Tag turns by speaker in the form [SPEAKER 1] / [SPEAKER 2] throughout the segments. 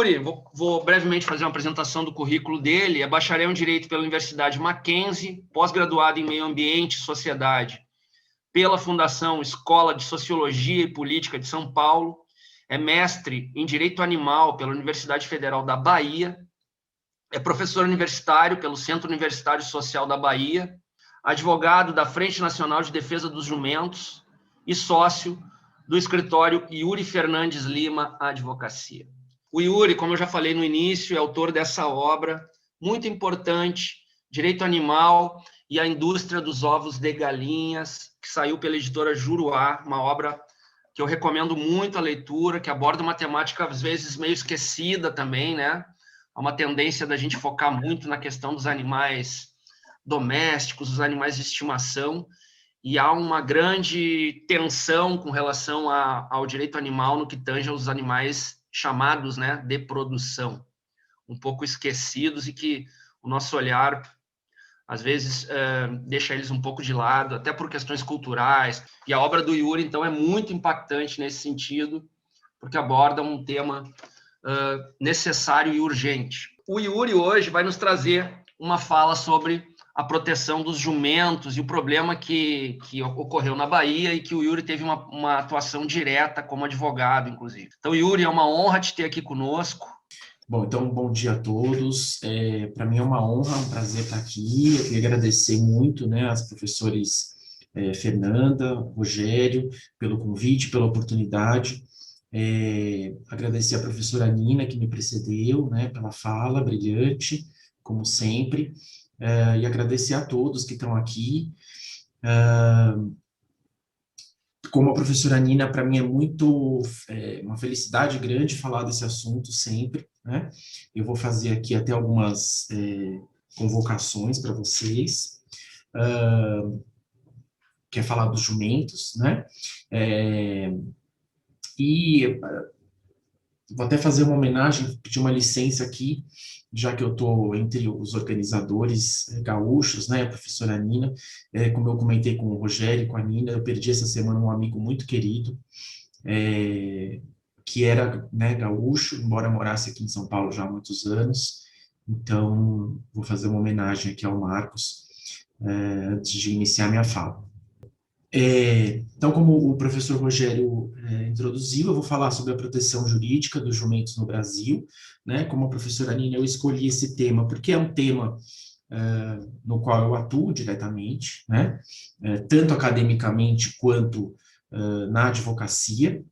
[SPEAKER 1] Yuri, vou brevemente fazer uma apresentação do currículo dele. É bacharel em Direito pela Universidade Mackenzie, pós-graduado em Meio Ambiente e Sociedade pela Fundação Escola de Sociologia e Política de São Paulo, é mestre em Direito Animal pela Universidade Federal da Bahia, é professor universitário pelo Centro Universitário Social da Bahia, advogado da Frente Nacional de Defesa dos Jumentos e sócio do escritório Yuri Fernandes Lima Advocacia. O Yuri, como eu já falei no início, é autor dessa obra muito importante, Direito Animal e a Indústria dos Ovos de Galinhas, que saiu pela editora Juruá, uma obra que eu recomendo muito a leitura, que aborda uma temática, às vezes, meio esquecida também, né? Há uma tendência da gente focar muito na questão dos animais domésticos, dos animais de estimação, e há uma grande tensão com relação ao direito animal no que tange aos animais chamados, né, de produção, um pouco esquecidos e que o nosso olhar, às vezes, deixa eles um pouco de lado, até por questões culturais. E a obra do Yuri, então, é muito impactante nesse sentido, porque aborda um tema necessário e urgente. O Yuri hoje vai nos trazer uma fala sobre a proteção dos jumentos e o problema que ocorreu na Bahia e que o Yuri teve uma atuação direta como advogado, inclusive. Então, Yuri, é uma honra te ter aqui conosco.
[SPEAKER 2] Bom, então, bom dia a todos. Para mim é uma honra, um prazer estar aqui. Eu queria agradecer muito, né, às professores Fernanda, Rogério, pelo convite, pela oportunidade. Agradecer à professora Nina, que me precedeu, né, pela fala brilhante, como sempre. E agradecer a todos que estão aqui. Como a professora Nina, para mim é muito uma felicidade grande falar desse assunto sempre, né? Eu vou fazer aqui até algumas convocações para vocês, que é falar dos jumentos, né? E vou até fazer uma homenagem, pedir uma licença aqui, já que eu estou entre os organizadores gaúchos, né, a professora Nina, como eu comentei com o Rogério e com a Nina, eu perdi essa semana um amigo muito querido, que era, né, gaúcho, embora morasse aqui em São Paulo já há muitos anos. Então, vou fazer uma homenagem aqui ao Marcos, antes de iniciar minha fala. Então, como o professor Rogério introduziu, eu vou falar sobre a proteção jurídica dos jumentos no Brasil, né? Como a professora Nina, eu escolhi esse tema porque é um tema no qual eu atuo diretamente, né? Tanto academicamente quanto na advocacia.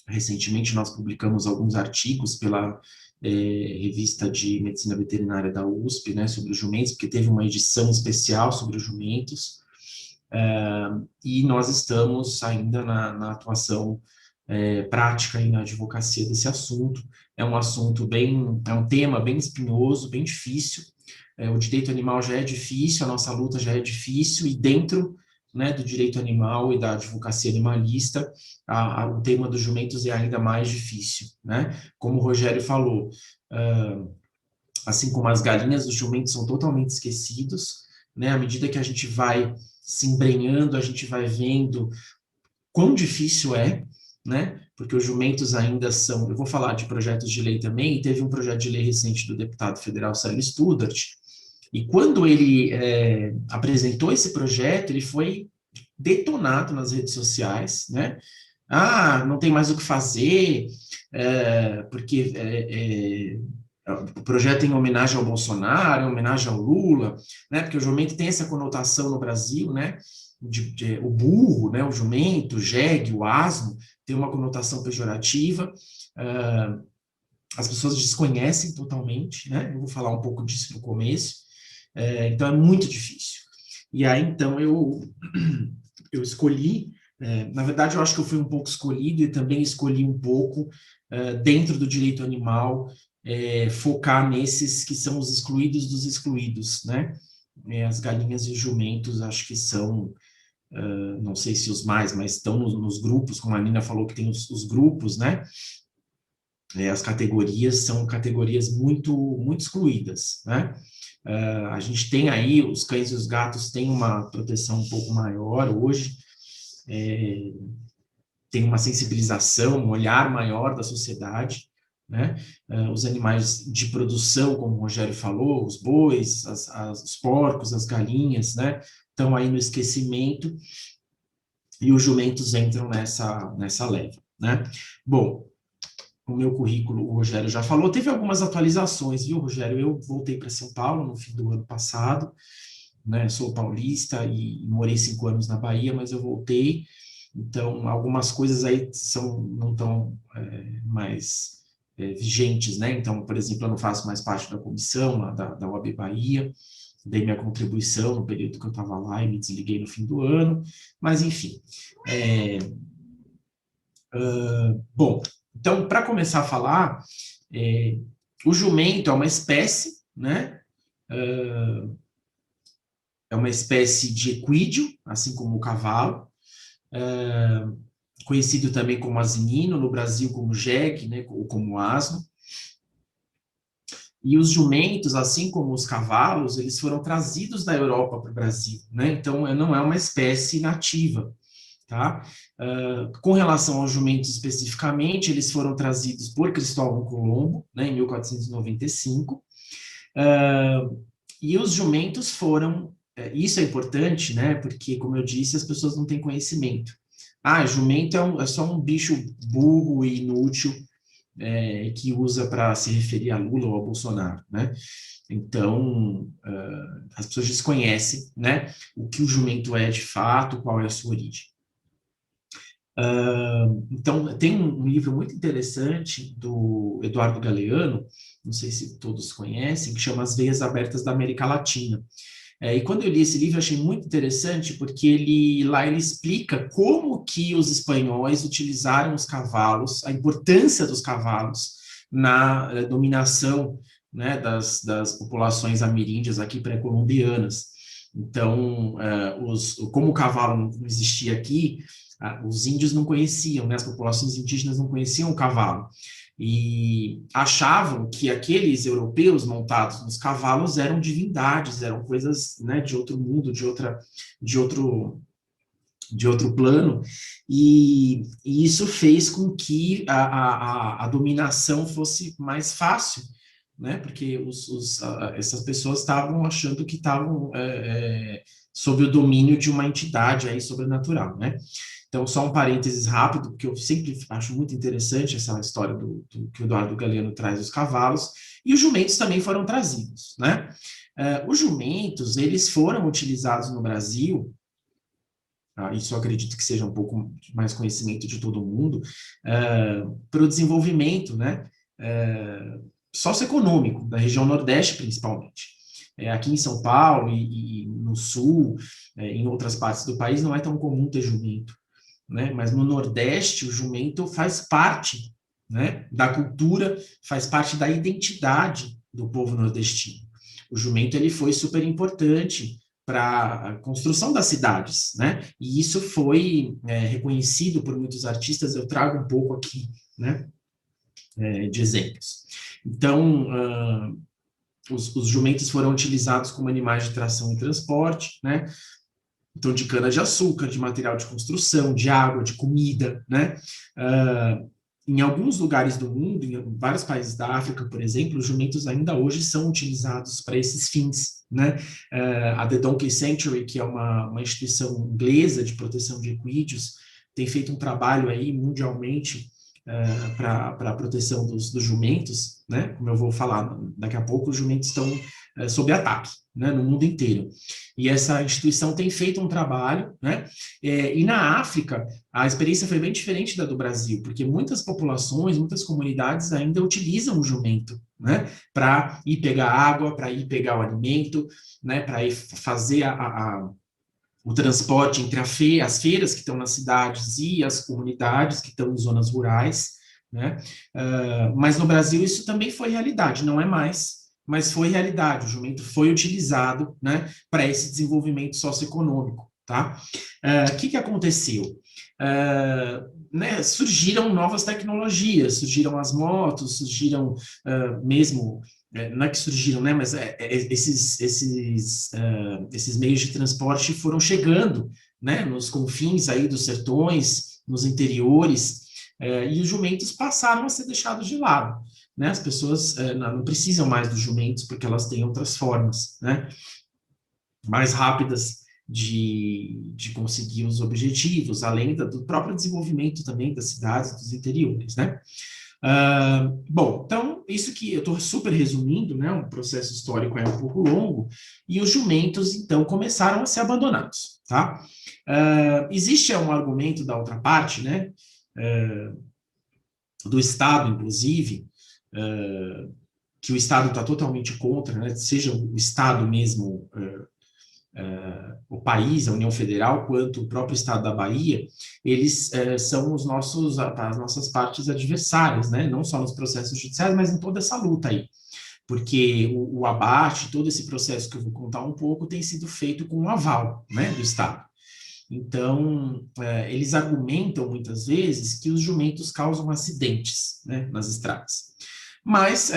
[SPEAKER 2] Recentemente, nós publicamos alguns artigos pela revista de Medicina Veterinária da USP, né, sobre os jumentos, porque teve uma edição especial sobre os jumentos. E nós estamos ainda na atuação prática e na advocacia desse assunto. É um assunto é um tema bem espinhoso, bem difícil. O direito animal já é difícil, a nossa luta já é difícil, e dentro, né, do direito animal e da advocacia animalista, o tema dos jumentos é ainda mais difícil, né? Como o Rogério falou, assim como as galinhas, os jumentos são totalmente esquecidos, né? À medida que a gente vai se embrenhando, a gente vai vendo quão difícil é, né? Porque os jumentos ainda são... Eu vou falar de projetos de lei também, e teve um projeto de lei recente do deputado federal Célio Studart, e quando ele apresentou esse projeto, ele foi detonado nas redes sociais, né? Não tem mais o que fazer, porque o projeto é em homenagem ao Bolsonaro, em homenagem ao Lula, né? Porque o jumento tem essa conotação no Brasil, né? O burro, né? O jumento, o jegue, o asno, tem uma conotação pejorativa. As pessoas desconhecem totalmente, né? Eu vou falar um pouco disso no começo. Então, é muito difícil. E aí, então, eu escolhi, na verdade, eu acho que eu fui um pouco escolhido e também escolhi um pouco, dentro do direito animal, focar nesses que são os excluídos dos excluídos, né? As galinhas e os jumentos, acho que são, não sei se os mais, mas estão nos grupos, como a Nina falou que tem os grupos, né? As categorias são categorias muito, muito excluídas, né? A gente tem aí, os cães e os gatos têm uma proteção um pouco maior hoje, tem uma sensibilização, um olhar maior da sociedade, né? Os animais de produção, como o Rogério falou, os bois, os porcos, as galinhas, né? Estão aí no esquecimento e os jumentos entram nessa leva, né? Bom, o meu currículo, o Rogério já falou, teve algumas atualizações, viu, Rogério? Eu voltei para São Paulo no fim do ano passado, né? Sou paulista e morei 5 anos na Bahia, mas eu voltei, então algumas coisas aí não estão mais vigentes, né? Então, por exemplo, eu não faço mais parte da comissão lá da OAB Bahia, dei minha contribuição no período que eu estava lá e me desliguei no fim do ano, mas enfim. Bom, então, para começar a falar, o jumento é uma espécie, né? É uma espécie de equídeo, assim como o cavalo, conhecido também como asinino, no Brasil como jegue, né? Ou como asno. E os jumentos, assim como os cavalos, eles foram trazidos da Europa para o Brasil, né? Então, não é uma espécie nativa, tá? Com relação aos jumentos especificamente, eles foram trazidos por Cristóvão Colombo, né, em 1495, e os jumentos foram, isso é importante, né, porque, como eu disse, as pessoas não têm conhecimento. Jumento é só um bicho burro e inútil, que usa para se referir a Lula ou a Bolsonaro, né? Então, as pessoas desconhecem, né, o que o jumento é de fato, qual é a sua origem. Então, tem um livro muito interessante do Eduardo Galeano, não sei se todos conhecem, que chama As Veias Abertas da América Latina. E quando eu li esse livro, eu achei muito interessante, porque ele explica como que os espanhóis utilizaram os cavalos, a importância dos cavalos na dominação, né, das populações ameríndias aqui pré-colombianas. Então, como o cavalo não existia aqui, os índios não conheciam, né, as populações indígenas não conheciam o cavalo, e achavam que aqueles europeus montados nos cavalos eram divindades, eram coisas, né, de outro mundo, de outro plano, e isso fez com que a dominação fosse mais fácil, né, porque essas pessoas estavam achando que estavam sob o domínio de uma entidade aí sobrenatural, né? Então, só um parênteses rápido, porque eu sempre acho muito interessante essa história que o Eduardo Galeano traz dos cavalos, e os jumentos também foram trazidos, né? Os jumentos, eles foram utilizados no Brasil, isso eu acredito que seja um pouco mais conhecimento de todo mundo, para o desenvolvimento, né, socioeconômico, da região Nordeste, principalmente. Aqui em São Paulo e no Sul, em outras partes do país, não é tão comum ter jumento, né? Mas no Nordeste, o jumento faz parte, né, da cultura, faz parte da identidade do povo nordestino. O jumento ele foi super importante para a construção das cidades, né? E isso foi reconhecido por muitos artistas. Eu trago um pouco aqui, né, de exemplos. Então, os jumentos foram utilizados como animais de tração e transporte, né? Então, de cana-de-açúcar, de material de construção, de água, de comida, né? Em alguns lugares do mundo, em vários países da África, por exemplo, os jumentos ainda hoje são utilizados para esses fins, né? A The Donkey Sanctuary, que é uma instituição inglesa de proteção de equídeos, tem feito um trabalho aí mundialmente para a proteção dos jumentos, né? Como eu vou falar daqui a pouco, os jumentos estão sob ataque, né, no mundo inteiro. E essa instituição tem feito um trabalho, né? E na África, a experiência foi bem diferente da do Brasil, porque muitas populações, muitas comunidades ainda utilizam o jumento, né, para ir pegar água, para ir pegar o alimento, né, para ir fazer o transporte entre as feiras que estão nas cidades e as comunidades que estão em zonas rurais, né? Mas no Brasil isso também foi realidade, não é mais, mas foi realidade. O jumento foi utilizado, né, para esse desenvolvimento socioeconômico, tá? O que aconteceu? Né, surgiram novas tecnologias, surgiram as motos, surgiram mesmo, não é que surgiram, né, mas esses meios de transporte foram chegando, né, nos confins aí dos sertões, nos interiores, e os jumentos passaram a ser deixados de lado, né? As pessoas não precisam mais dos jumentos porque elas têm outras formas, né? Mais rápidas de conseguir os objetivos, além do próprio desenvolvimento também das cidades, dos interiores, né? Bom, então, isso que eu estou super resumindo, né? Um processo histórico é um pouco longo, e os jumentos, então, começaram a ser abandonados, tá? Existe um argumento da outra parte, né? Do Estado, inclusive, que o Estado está totalmente contra, né? Seja o Estado mesmo, o país, a União Federal, quanto o próprio Estado da Bahia, eles são as nossas partes adversárias, né? Não só nos processos judiciais, mas em toda essa luta aí. Porque o abate, todo esse processo que eu vou contar um pouco, tem sido feito com o aval, né, do Estado. Então, eles argumentam muitas vezes que os jumentos causam acidentes, né, nas estradas. Mas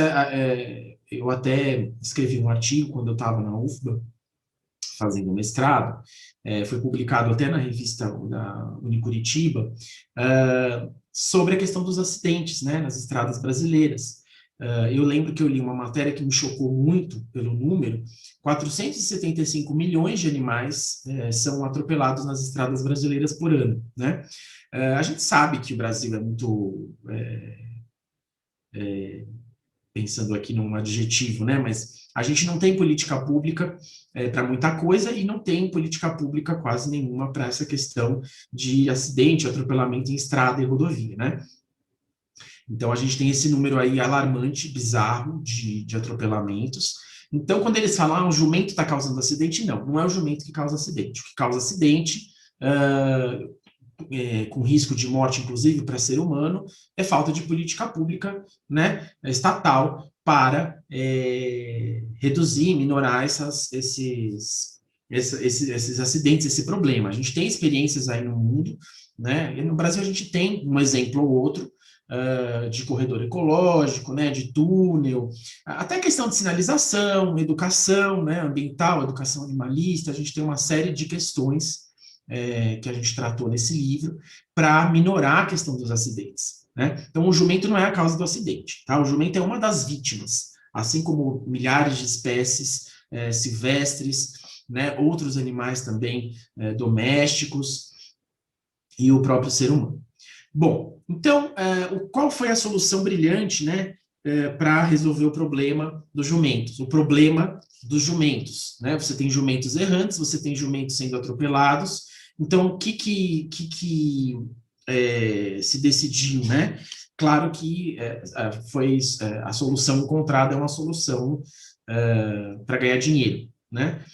[SPEAKER 2] eu até escrevi um artigo quando eu estava na UFBA, fazendo mestrado, foi publicado até na revista da Unicuritiba, sobre a questão dos acidentes, né, nas estradas brasileiras. Eu lembro que eu li uma matéria que me chocou muito pelo número: 475 milhões de animais são atropelados nas estradas brasileiras por ano, né? A gente sabe que o Brasil é muito... pensando aqui num adjetivo, né? Mas a gente não tem política pública para muita coisa e não tem política pública quase nenhuma para essa questão de acidente, atropelamento em estrada e rodovia, né? Então, a gente tem esse número aí alarmante, bizarro, de atropelamentos. Então, quando eles falam, o jumento está causando acidente, não é o jumento que causa acidente. O que causa acidente, com risco de morte, inclusive, para ser humano, é falta de política pública, né, estatal, para reduzir, minorar esses acidentes, esse problema. A gente tem experiências aí no mundo, né, e no Brasil a gente tem um exemplo ou outro, de corredor ecológico, né, de túnel, até questão de sinalização, educação, né, ambiental, educação animalista. A gente tem uma série de questões que a gente tratou nesse livro para minorar a questão dos acidentes, né? Então, o jumento não é a causa do acidente, tá? O jumento é uma das vítimas, assim como milhares de espécies silvestres, né, outros animais também domésticos e o próprio ser humano. Bom, então, qual foi a solução brilhante, né, para resolver o problema dos jumentos? O problema dos jumentos, né? Você tem jumentos errantes, você tem jumentos sendo atropelados. Então, o que se decidiu, né? Claro que foi a solução encontrada é uma solução para ganhar dinheiro, né?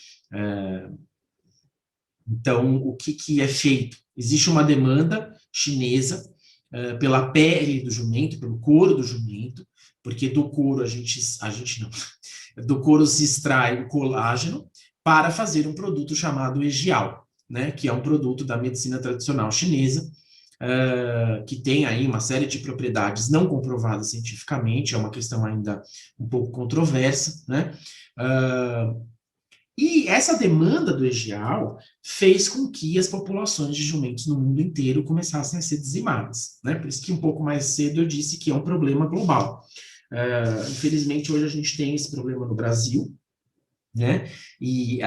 [SPEAKER 2] Então, o que é feito? Existe uma demanda chinesa pela pele do jumento, pelo couro do jumento, porque do couro a gente não, do couro se extrai o colágeno para fazer um produto chamado egial, né, que é um produto da medicina tradicional chinesa, que tem aí uma série de propriedades não comprovadas cientificamente, é uma questão ainda um pouco controversa, né? E essa demanda do egial fez com que as populações de jumentos no mundo inteiro começassem a ser dizimadas, né? Por isso que um pouco mais cedo eu disse que é um problema global. Infelizmente, hoje a gente tem esse problema no Brasil, né? E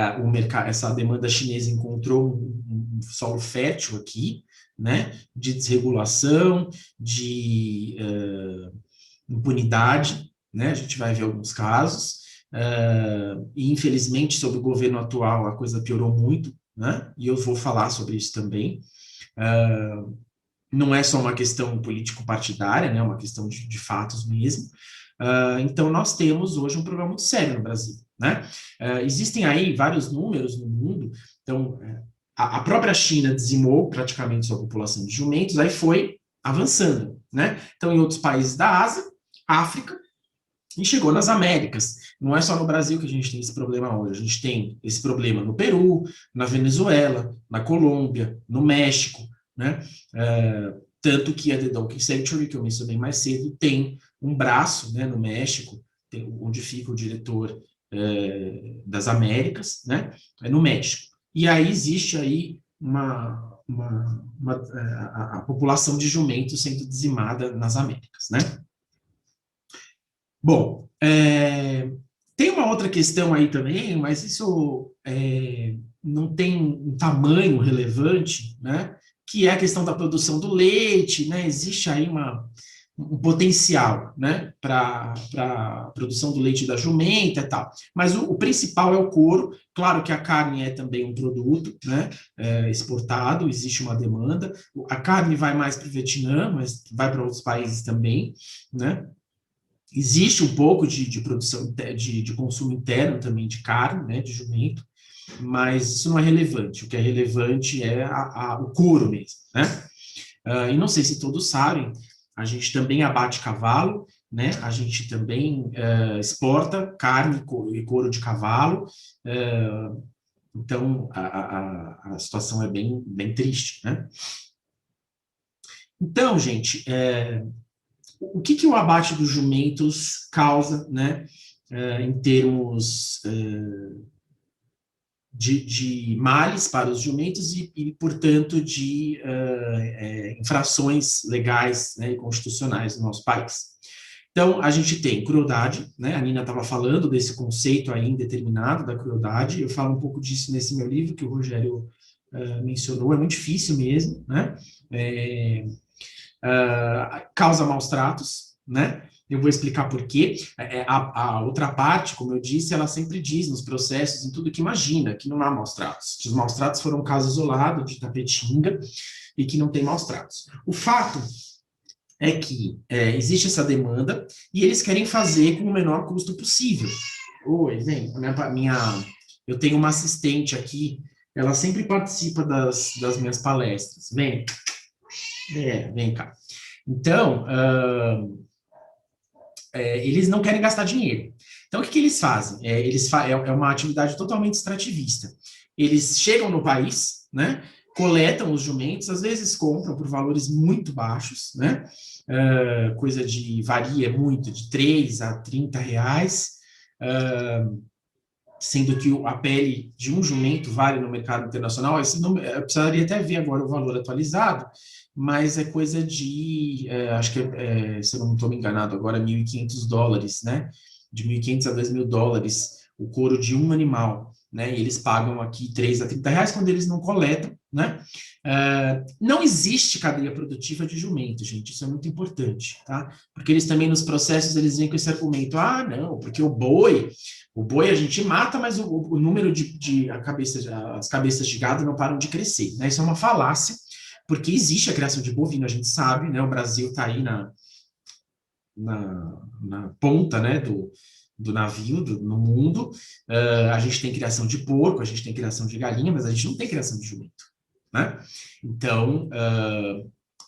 [SPEAKER 2] essa demanda chinesa encontrou um solo fértil aqui, né? De desregulação, de impunidade, né? A gente vai ver alguns casos. E infelizmente, sob o governo atual, a coisa piorou muito, né? E eu vou falar sobre isso também. Não é só uma questão político-partidária, né? É uma questão de fatos mesmo. Então, nós temos hoje um problema muito sério no Brasil, né? Existem aí vários números no mundo. Então, a própria China dizimou praticamente sua população de jumentos, aí foi avançando, né? Então, em outros países da Ásia, África, e chegou nas Américas. Não é só no Brasil que a gente tem esse problema hoje. A gente tem esse problema no Peru, na Venezuela, na Colômbia, no México, né? Tanto que a The Donkey Sanctuary, que eu mencionei mais cedo, tem um braço, né, no México, onde fica o diretor das Américas, né? É no México. E aí existe aí a população de jumentos sendo dizimada nas Américas, né? Bom, tem uma outra questão aí também, mas isso não tem um tamanho relevante, né? Que é a questão da produção do leite, né? Existe aí um potencial, né, para a produção do leite da jumenta e tal. Mas o principal é o couro. Claro que a carne é também um produto, né, exportado, existe uma demanda. A carne vai mais para o Vietnã, mas vai para outros países também, né. Existe um pouco de produção, de consumo interno também de carne, né, de jumento, mas isso não é relevante. O que é relevante é o couro mesmo, né. E não sei se todos sabem, a gente também abate cavalo, né? A gente também exporta carne e couro de cavalo. Então, a situação é bem triste, né? Então, gente, o que o abate dos jumentos causa, né? Em termos de males para os jumentos e portanto, de infrações legais, né, e constitucionais no nosso país. Então, a gente tem crueldade, né? A Nina estava falando desse conceito aí indeterminado da crueldade. Eu falo um pouco disso nesse meu livro, que o Rogério mencionou. É muito difícil mesmo, né? Causa maus tratos, né? Eu vou explicar por quê. A outra parte, como eu disse, ela sempre diz nos processos, em tudo que imagina, que não há maus tratos. Os maus tratos foram um caso isolado de Tapetinga e que não tem maus tratos. O fato é que existe essa demanda e eles querem fazer com o menor custo possível. Oi, vem, eu tenho uma assistente aqui, ela sempre participa das minhas palestras. Vem cá. Então, eles não querem gastar dinheiro. Então, o que eles fazem? É uma atividade totalmente extrativista. Eles chegam no país, né, coletam os jumentos, às vezes compram por valores muito baixos, né, varia muito, de 3 a 30 reais, sendo que a pele de um jumento vale no mercado internacional, eu precisaria até ver agora o valor atualizado, mas é coisa de, acho que, se eu não estou me enganado agora, $1.500, né? De $1.500 a $2.000 o couro de um animal, né? E eles pagam aqui 3 a 30 reais quando eles não coletam, né? Não existe cadeia produtiva de jumento, gente, isso é muito importante, tá? Porque eles também, nos processos, eles vêm com esse argumento, não, porque o boi a gente mata, mas o número as cabeças de gado não param de crescer, né? Isso é uma falácia, porque existe a criação de bovino, a gente sabe, né? O Brasil está aí na ponta, né, do navio no mundo. A gente tem criação de porco, a gente tem criação de galinha, mas a gente não tem criação de jumento, né? Então,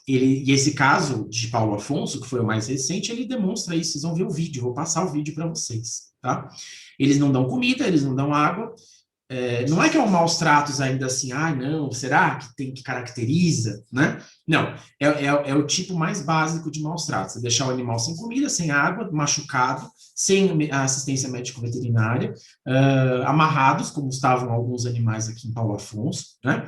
[SPEAKER 2] e esse caso de Paulo Afonso, que foi o mais recente, ele demonstra isso. Vocês vão ver o vídeo, vou passar o vídeo para vocês, tá? Eles não dão comida, eles não dão água. Não é que é um maus tratos ainda assim, não, será que caracteriza, né? Não, é o tipo mais básico de maus tratos, é deixar o animal sem comida, sem água, machucado, sem assistência médico-veterinária, amarrados, como estavam alguns animais aqui em Paulo Afonso, né?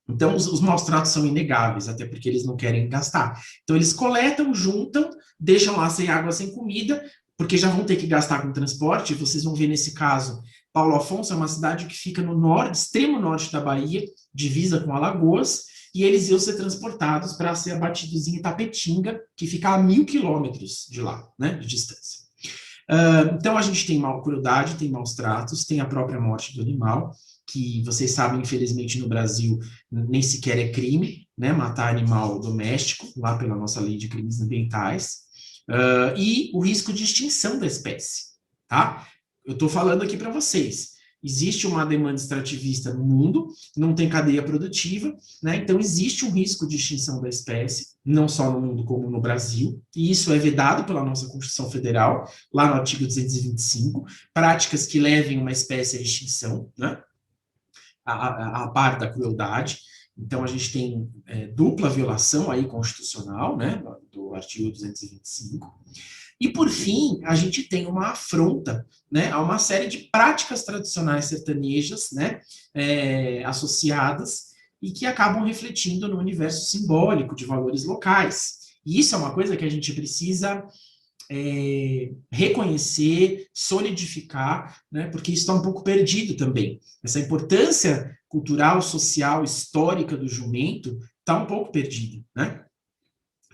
[SPEAKER 2] Então, os maus tratos são inegáveis, até porque eles não querem gastar. Então, eles coletam, juntam, deixam lá sem água, sem comida, porque já vão ter que gastar com transporte. Vocês vão ver nesse caso, Paulo Afonso é uma cidade que fica no norte, extremo norte da Bahia, divisa com Alagoas, e eles iam ser transportados para ser abatidos em Itapetinga, que fica a 1.000 quilômetros de lá, né, de distância. Então, a gente tem crueldade, tem maus tratos, tem a própria morte do animal, que vocês sabem, infelizmente, no Brasil, nem sequer é crime, né, matar animal doméstico, lá pela nossa lei de crimes ambientais, e o risco de extinção da espécie, tá? Eu estou falando aqui para vocês, existe uma demanda extrativista no mundo, não tem cadeia produtiva, né? Então existe um risco de extinção da espécie, não só no mundo como no Brasil, e isso é vedado pela nossa Constituição Federal, lá no artigo 225, práticas que levem uma espécie à extinção, né? A par da crueldade. Então, a gente tem dupla violação aí constitucional, né, do artigo 225. E, por fim, a gente tem uma afronta, né, a uma série de práticas tradicionais sertanejas, né, associadas, e que acabam refletindo no universo simbólico de valores locais. E isso é uma coisa que a gente precisa reconhecer, solidificar, né, porque isso está um pouco perdido também. Essa importância cultural, social, histórica do jumento está um pouco perdida, né?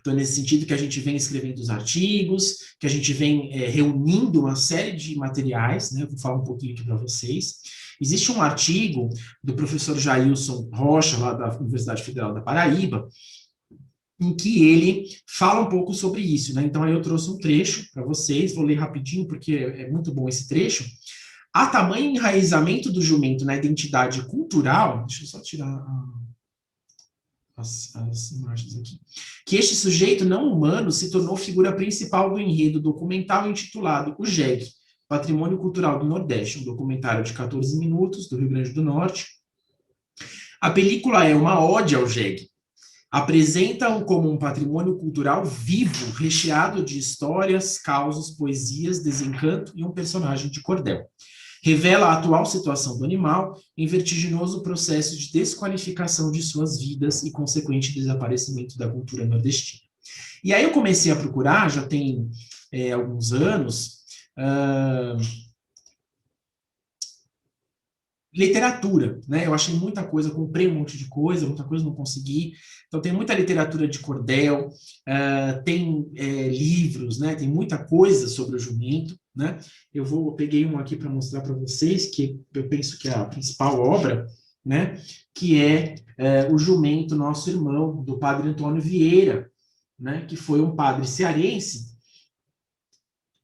[SPEAKER 2] Então, nesse sentido que a gente vem escrevendo os artigos, que a gente vem reunindo uma série de materiais, né? Vou falar um pouquinho aqui para vocês. Existe um artigo do professor Jailson Rocha, lá da Universidade Federal da Paraíba, em que ele fala um pouco sobre isso, né? Então, aí eu trouxe um trecho para vocês, vou ler rapidinho, porque é muito bom esse trecho. Há tamanho enraizamento do jumento na identidade cultural, deixa eu só tirar as imagens aqui, que este sujeito não humano se tornou figura principal do enredo documental intitulado O Jegue, Patrimônio Cultural do Nordeste, um documentário de 14 minutos, do Rio Grande do Norte. A película é uma ode ao jegue. Apresenta-o como um patrimônio cultural vivo, recheado de histórias, causos, poesias, desencanto e um personagem de cordel. Revela a atual situação do animal em vertiginoso processo de desqualificação de suas vidas e consequente desaparecimento da cultura nordestina. E aí eu comecei a procurar, já tem alguns anos, literatura, né? Eu achei muita coisa, comprei um monte de coisa, muita coisa não consegui. Então tem muita literatura de cordel, tem livros, né? Tem muita coisa sobre o jumento, né? Peguei um aqui para mostrar para vocês, que eu penso que é a principal obra, né? Que é O Jumento, Nosso Irmão, do padre Antônio Vieira, né? Que foi um padre cearense.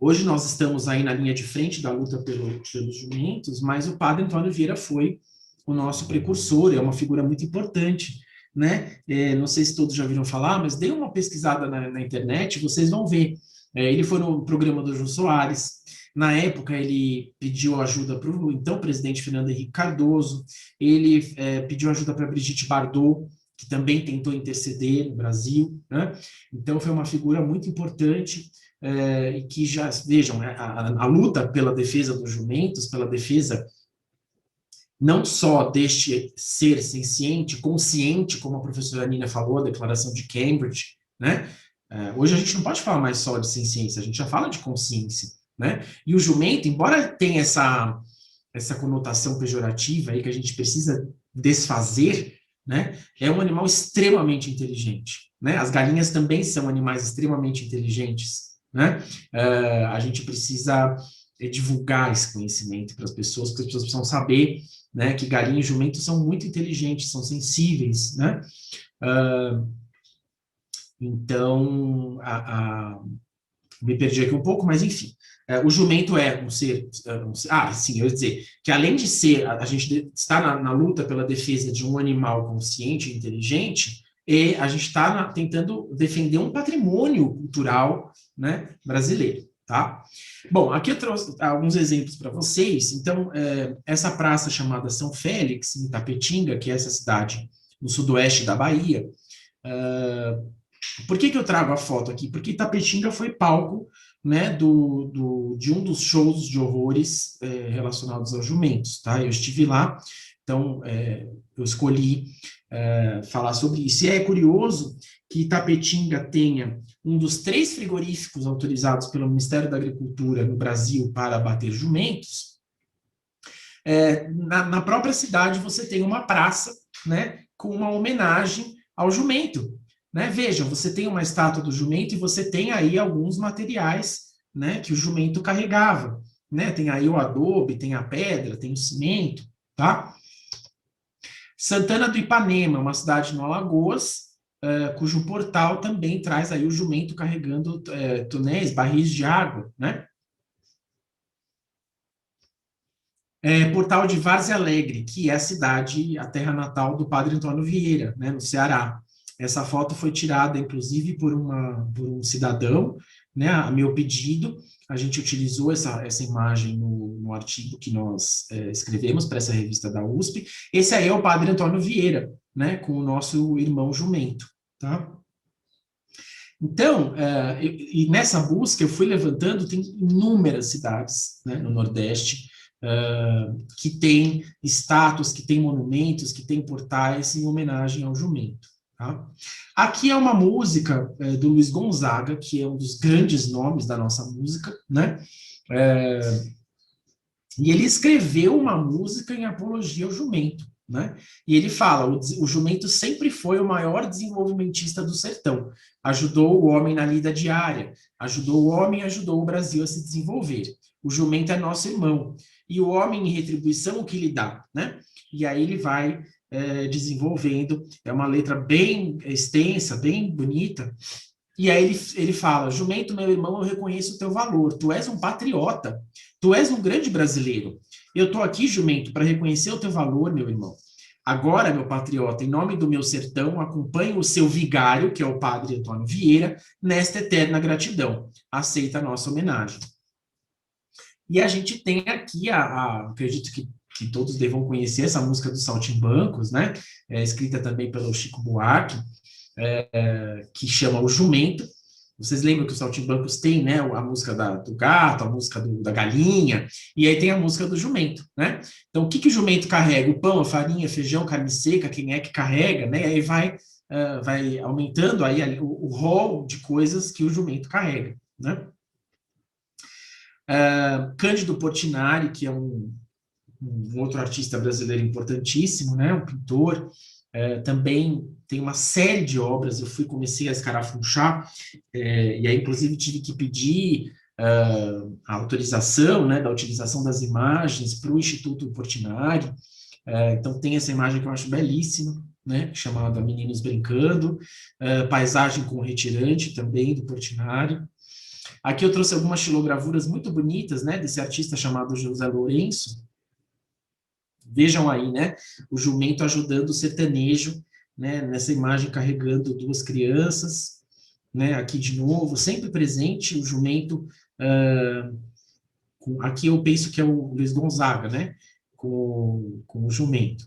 [SPEAKER 2] Hoje nós estamos aí na linha de frente da luta pelos jumentos, mas o padre Antônio Vieira foi o nosso precursor, é uma figura muito importante, né? Não sei se todos já viram falar, mas dê uma pesquisada na internet, vocês vão ver. Ele foi no programa do Jô Soares. Na época, ele pediu ajuda para o então presidente Fernando Henrique Cardoso, ele pediu ajuda para Brigitte Bardot, que também tentou interceder no Brasil, né? Então, foi uma figura muito importante, e que já, vejam, a luta pela defesa dos jumentos, pela defesa não só deste ser senciente, consciente, como a professora Nina falou, a Declaração de Cambridge, né? Hoje a gente não pode falar mais só de senciência, a gente já fala de consciência, né? E o jumento, embora tenha essa conotação pejorativa aí que a gente precisa desfazer, né? É um animal extremamente inteligente, né? As galinhas também são animais extremamente inteligentes, né? A gente precisa divulgar esse conhecimento para as pessoas, porque as pessoas precisam saber, né, que galinha e jumento são muito inteligentes, são sensíveis, né? Então, me perdi aqui um pouco, mas enfim. O jumento é um ser... sim, eu ia dizer que além de ser... A gente está na luta pela defesa de um animal consciente e inteligente, e a gente está tentando defender um patrimônio cultural, né, brasileiro, tá? Bom, aqui eu trouxe alguns exemplos para vocês. Então, essa praça chamada São Félix, em Itapetinga, que é essa cidade no sudoeste da Bahia, por que eu trago a foto aqui? Porque Itapetinga foi palco, né, de um dos shows de horrores relacionados aos jumentos, tá? Eu estive lá, então eu escolhi falar sobre isso. E é curioso que Itapetinga tenha um dos 3 frigoríficos autorizados pelo Ministério da Agricultura no Brasil para abater jumentos. Na própria cidade você tem uma praça, né, com uma homenagem ao jumento. Né? Vejam, você tem uma estátua do jumento e você tem aí alguns materiais, né, que o jumento carregava. Né? Tem aí o adobe, tem a pedra, tem o cimento. Tá? Santana do Ipanema, uma cidade no Alagoas, cujo portal também traz aí o jumento carregando tonéis, barris de água. Né? Portal de Várzea Alegre, que é a cidade, a terra natal do padre Antônio Vieira, né, no Ceará. Essa foto foi tirada, inclusive, por um cidadão, né, a meu pedido. A gente utilizou essa imagem no artigo que nós escrevemos para essa revista da USP. Esse aí é o padre Antônio Vieira, né, com o nosso irmão jumento. Tá? Então, e nessa busca eu fui levantando, tem inúmeras cidades, né, no Nordeste, que tem estátuas, que tem monumentos, que tem portais em homenagem ao jumento. Tá? Aqui é uma música do Luiz Gonzaga, que é um dos grandes nomes da nossa música, né? E ele escreveu uma música em apologia ao jumento, né? E ele fala, o jumento sempre foi o maior desenvolvimentista do sertão, ajudou o homem na lida diária, ajudou o homem e ajudou o Brasil a se desenvolver. O jumento é nosso irmão, e o homem, em retribuição, o que lhe dá, né? E aí ele vai desenvolvendo, é uma letra bem extensa, bem bonita, e aí ele fala, jumento, meu irmão, eu reconheço o teu valor, tu és um patriota, tu és um grande brasileiro, eu estou aqui, jumento, para reconhecer o teu valor, meu irmão. Agora, meu patriota, em nome do meu sertão, acompanho o seu vigário, que é o padre Antônio Vieira, nesta eterna gratidão. Aceita a nossa homenagem. E a gente tem aqui, acredito que todos devam conhecer essa música dos Saltimbancos, né? Escrita também pelo Chico Buarque, que chama O Jumento. Vocês lembram que os Saltimbancos têm, né, a música do gato, a música da galinha, e aí tem a música do jumento, né? Então, o que o jumento carrega? O pão, a farinha, feijão, carne seca, quem é que carrega, né? E aí vai aumentando aí o rol de coisas que o jumento carrega, né? Cândido Portinari, que é um outro artista brasileiro importantíssimo, né? Um pintor, também tem uma série de obras. Eu comecei a escarafunchar, e aí, inclusive, tive que pedir a autorização, né, da utilização das imagens para o Instituto Portinari. Então, tem essa imagem que eu acho belíssima, né, chamada Meninos Brincando, Paisagem com Retirante, também, do Portinari. Aqui eu trouxe algumas xilogravuras muito bonitas, né, desse artista chamado José Lourenço. Vejam aí, né, o jumento ajudando o sertanejo, né, nessa imagem carregando duas crianças, né, aqui de novo, sempre presente, o jumento, aqui eu penso que é o Luiz Gonzaga, né, com o jumento.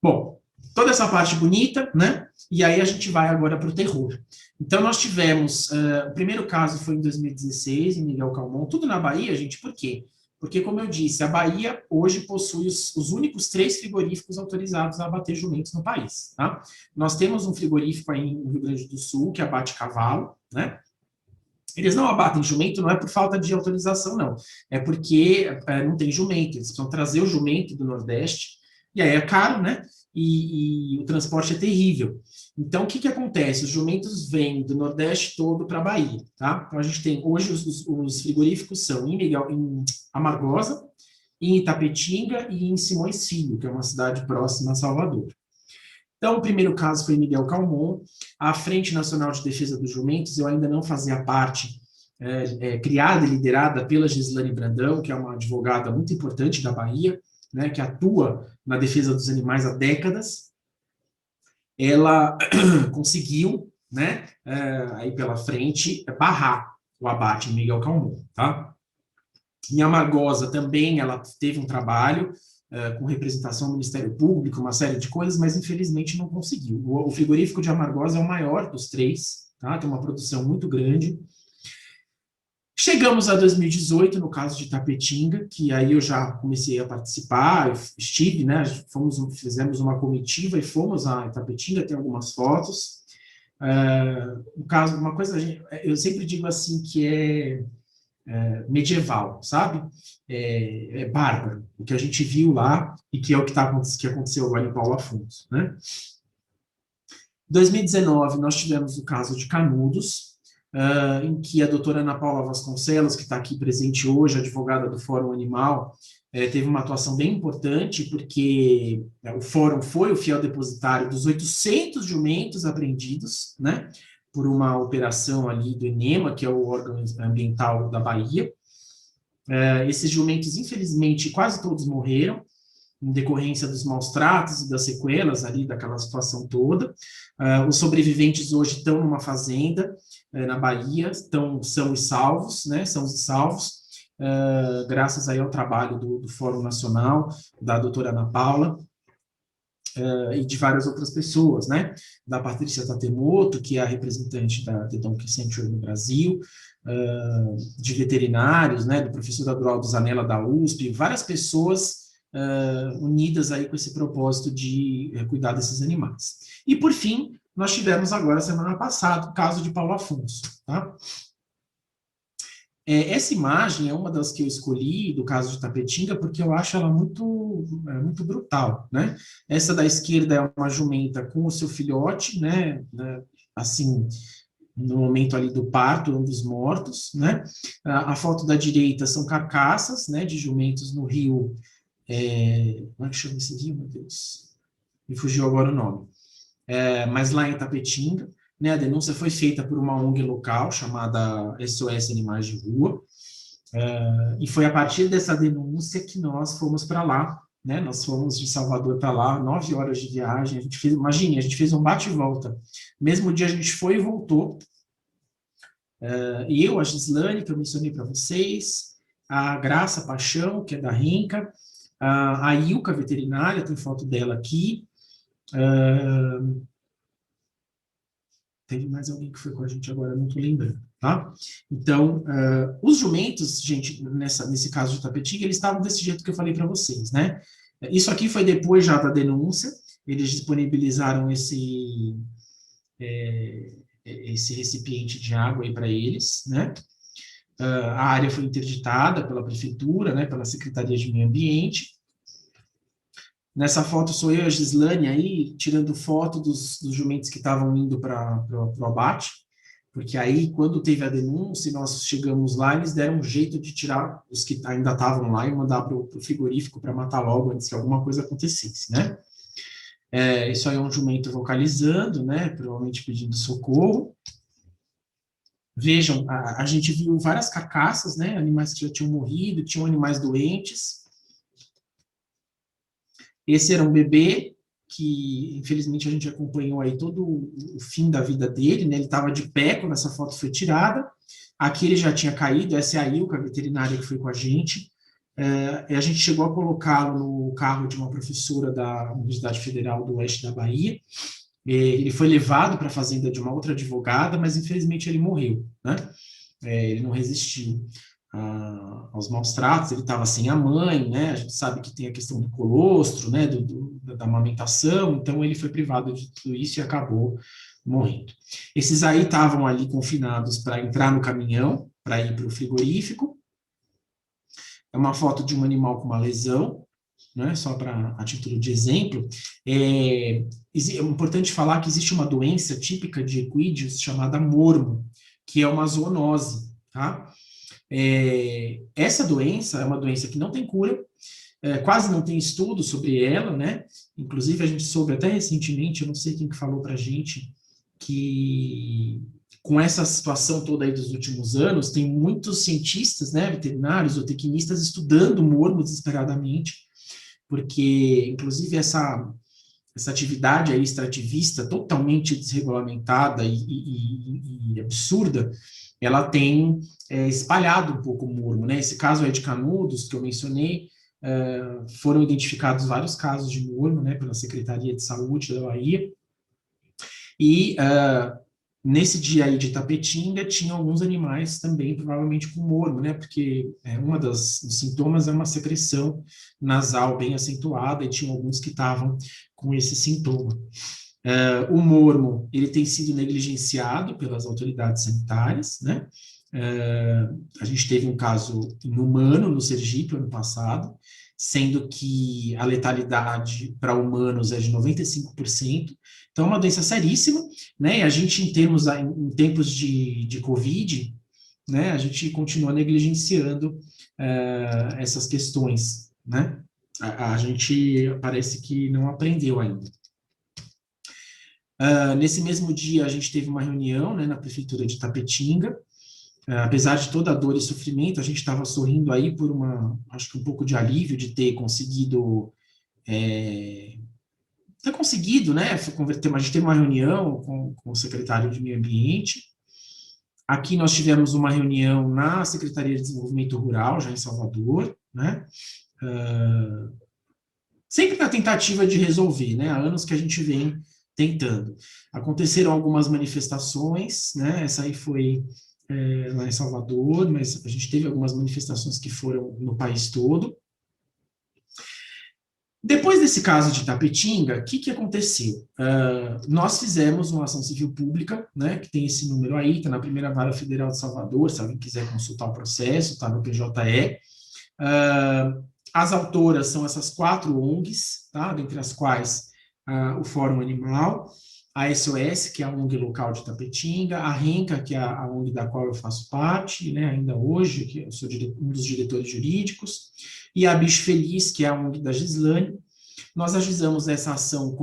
[SPEAKER 2] Bom, toda essa parte bonita, né, e aí a gente vai agora para o terror. Então, nós tivemos, o primeiro caso foi em 2016, em Miguel Calmon, tudo na Bahia, gente, por quê? Porque, como eu disse, a Bahia hoje possui os únicos 3 frigoríficos autorizados a abater jumentos no país. Tá? Nós temos um frigorífico aí no Rio Grande do Sul, que abate cavalo, né? Eles não abatem jumento, não é por falta de autorização, não. É porque não tem jumento, eles precisam trazer o jumento do Nordeste, e aí é caro, né? E o transporte é terrível. Então, o que acontece? Os jumentos vêm do Nordeste todo para a Bahia, tá? Então, a gente tem, hoje, os frigoríficos são em Amargosa, em Itapetinga e em Simões Filho, que é uma cidade próxima a Salvador. Então, o primeiro caso foi em Miguel Calmon. A Frente Nacional de Defesa dos Jumentos, eu ainda não fazia parte, criada e liderada pela Gislane Brandão, que é uma advogada muito importante da Bahia, né, que atua na defesa dos animais há décadas. Ela conseguiu, né, aí pela frente, barrar o abate em Miguel Calmon, tá? Em Amargosa também ela teve um trabalho com representação do Ministério Público, uma série de coisas, mas infelizmente não conseguiu. O frigorífico de Amargosa é o maior dos 3, tá? Tem uma produção muito grande. Chegamos a 2018, no caso de Itapetinga, que aí eu já comecei a participar, eu estive, né, fizemos uma comitiva e fomos a Itapetinga, tem algumas fotos. No caso, uma coisa, eu sempre digo assim, que é medieval, sabe? É bárbaro, o que a gente viu lá e que é o que aconteceu agora em Paulo Afonso, né? Em 2019, nós tivemos o caso de Canudos, em que a doutora Ana Paula Vasconcelos, que está aqui presente hoje, advogada do Fórum Animal, teve uma atuação bem importante, porque o Fórum foi o fiel depositário dos 800 jumentos apreendidos, né, por uma operação ali do INEMA, que é o órgão ambiental da Bahia. Esses jumentos, infelizmente, quase todos morreram, em decorrência dos maus tratos e das sequelas ali daquela situação toda. Os sobreviventes hoje estão numa fazenda na Bahia, são e salvos, né, são e salvos, graças aí ao trabalho do Fórum Nacional, da doutora Ana Paula. e de várias outras pessoas, né? Da Patrícia Tatemoto, que é a representante da The Donkey Century no Brasil, de veterinários, né? Do professor Adroaldo Zanella da USP, várias pessoas unidas aí com esse propósito de cuidar desses animais. E, por fim, nós tivemos agora, semana passada, o caso de Paulo Afonso, tá? Essa imagem é uma das que eu escolhi do caso de Tapetinga, porque eu acho ela muito brutal, né? Essa da esquerda é uma jumenta com o seu filhote, né? Assim, no momento ali do parto, ambos mortos, né? A foto da direita são carcaças, né? De jumentos no rio, como é que chama esse rio, meu Deus? Me fugiu agora o nome. Mas lá em Tapetinga, né, a denúncia foi feita por uma ONG local chamada SOS Animais de Rua, e foi a partir dessa denúncia que nós fomos para lá, né, nós fomos de Salvador para lá, 9 horas de viagem, imagine, a gente fez um bate e volta, mesmo dia a gente foi e voltou, e eu, a Gislane, que eu mencionei para vocês, a Graça Paixão, que é da Rinca, a Ilka, veterinária, tem foto dela aqui, teve mais alguém que foi com a gente agora, não estou lembrando, tá? Então, os jumentos, gente, nesse caso de Tapetinga, eles estavam desse jeito que eu falei para vocês, né? Isso aqui foi depois já da denúncia, eles disponibilizaram esse recipiente de água aí para eles, né? A área foi interditada pela prefeitura, né, pela Secretaria de Meio Ambiente. Nessa foto sou eu e a Gislane aí, tirando foto dos jumentos que estavam indo para o abate, porque aí, quando teve a denúncia e nós chegamos lá, eles deram um jeito de tirar os que ainda estavam lá e mandar para o frigorífico para matar logo antes que alguma coisa acontecesse, né? Isso aí é um jumento vocalizando, né? Provavelmente pedindo socorro. Vejam, a gente viu várias carcaças, né? Animais que já tinham morrido, tinham animais doentes. Esse era um bebê que, infelizmente, a gente acompanhou aí todo o fim da vida dele, né? Ele estava de pé quando essa foto foi tirada. Aqui ele já tinha caído, essa é a Ilka, a veterinária que foi com a gente. A gente chegou a colocá-lo no carro de uma professora da Universidade Federal do Oeste da Bahia. Ele foi levado para a fazenda de uma outra advogada, mas, infelizmente, ele morreu, né? Ele não resistiu aos maus tratos, ele estava sem a mãe, né? A gente sabe que tem a questão do colostro, né? Da amamentação, então ele foi privado de tudo isso e acabou morrendo. Esses aí estavam ali confinados para entrar no caminhão, para ir para o frigorífico. É uma foto de um animal com uma lesão, né? Só a título de exemplo. É importante falar que existe uma doença típica de equídeos chamada mormo, que é uma zoonose, tá? Essa doença é uma doença que não tem cura, quase não tem estudo sobre ela, né? Inclusive, a gente soube até recentemente, eu não sei quem que falou para a gente, que com essa situação toda aí dos últimos anos, tem muitos cientistas, né, veterinários ou tecnistas estudando o mormo desesperadamente, porque, inclusive, essa atividade aí extrativista totalmente desregulamentada e absurda, ela tem espalhado um pouco o mormo, né? Esse caso aí de Canudos, que eu mencionei, foram identificados vários casos de mormo, né, pela Secretaria de Saúde da Bahia, e nesse dia aí de Tapetinga, tinha alguns animais também, provavelmente com mormo, né, porque dos sintomas é uma secreção nasal bem acentuada, e tinha alguns que estavam com esse sintoma. O mormo, ele tem sido negligenciado pelas autoridades sanitárias, né? A gente teve um caso inumano no Sergipe, ano passado, sendo que a letalidade para humanos é de 95%, então é uma doença seríssima, né? E a gente, em tempos de Covid, né, a gente continua negligenciando essas questões, né? A gente parece que não aprendeu ainda. Nesse mesmo dia, a gente teve uma reunião, né, na prefeitura de Tapetinga. Apesar de toda a dor e sofrimento, a gente estava sorrindo aí por acho que um pouco de alívio de ter conseguido, né, a gente teve uma reunião com o secretário de Meio Ambiente. Aqui nós tivemos uma reunião na Secretaria de Desenvolvimento Rural, já em Salvador, né, sempre na tentativa de resolver, né? Há anos que a gente vem tentando. Aconteceram algumas manifestações, né? Essa aí foi lá em Salvador, mas a gente teve algumas manifestações que foram no país todo. Depois desse caso de Tapetinga, o que aconteceu? Nós fizemos uma ação civil pública, né, que tem esse número aí, está na primeira vara federal de Salvador, se alguém quiser consultar o processo, está no PJE. As autoras são essas 4 ONGs, tá, dentre as quais o Fórum Animal, a SOS, que é a ONG local de Tapetinga, a RENCA, que é a ONG da qual eu faço parte, né, ainda hoje, que eu sou um dos diretores jurídicos, e a Bicho Feliz, que é a ONG da Gislane. Nós ajuizamos essa ação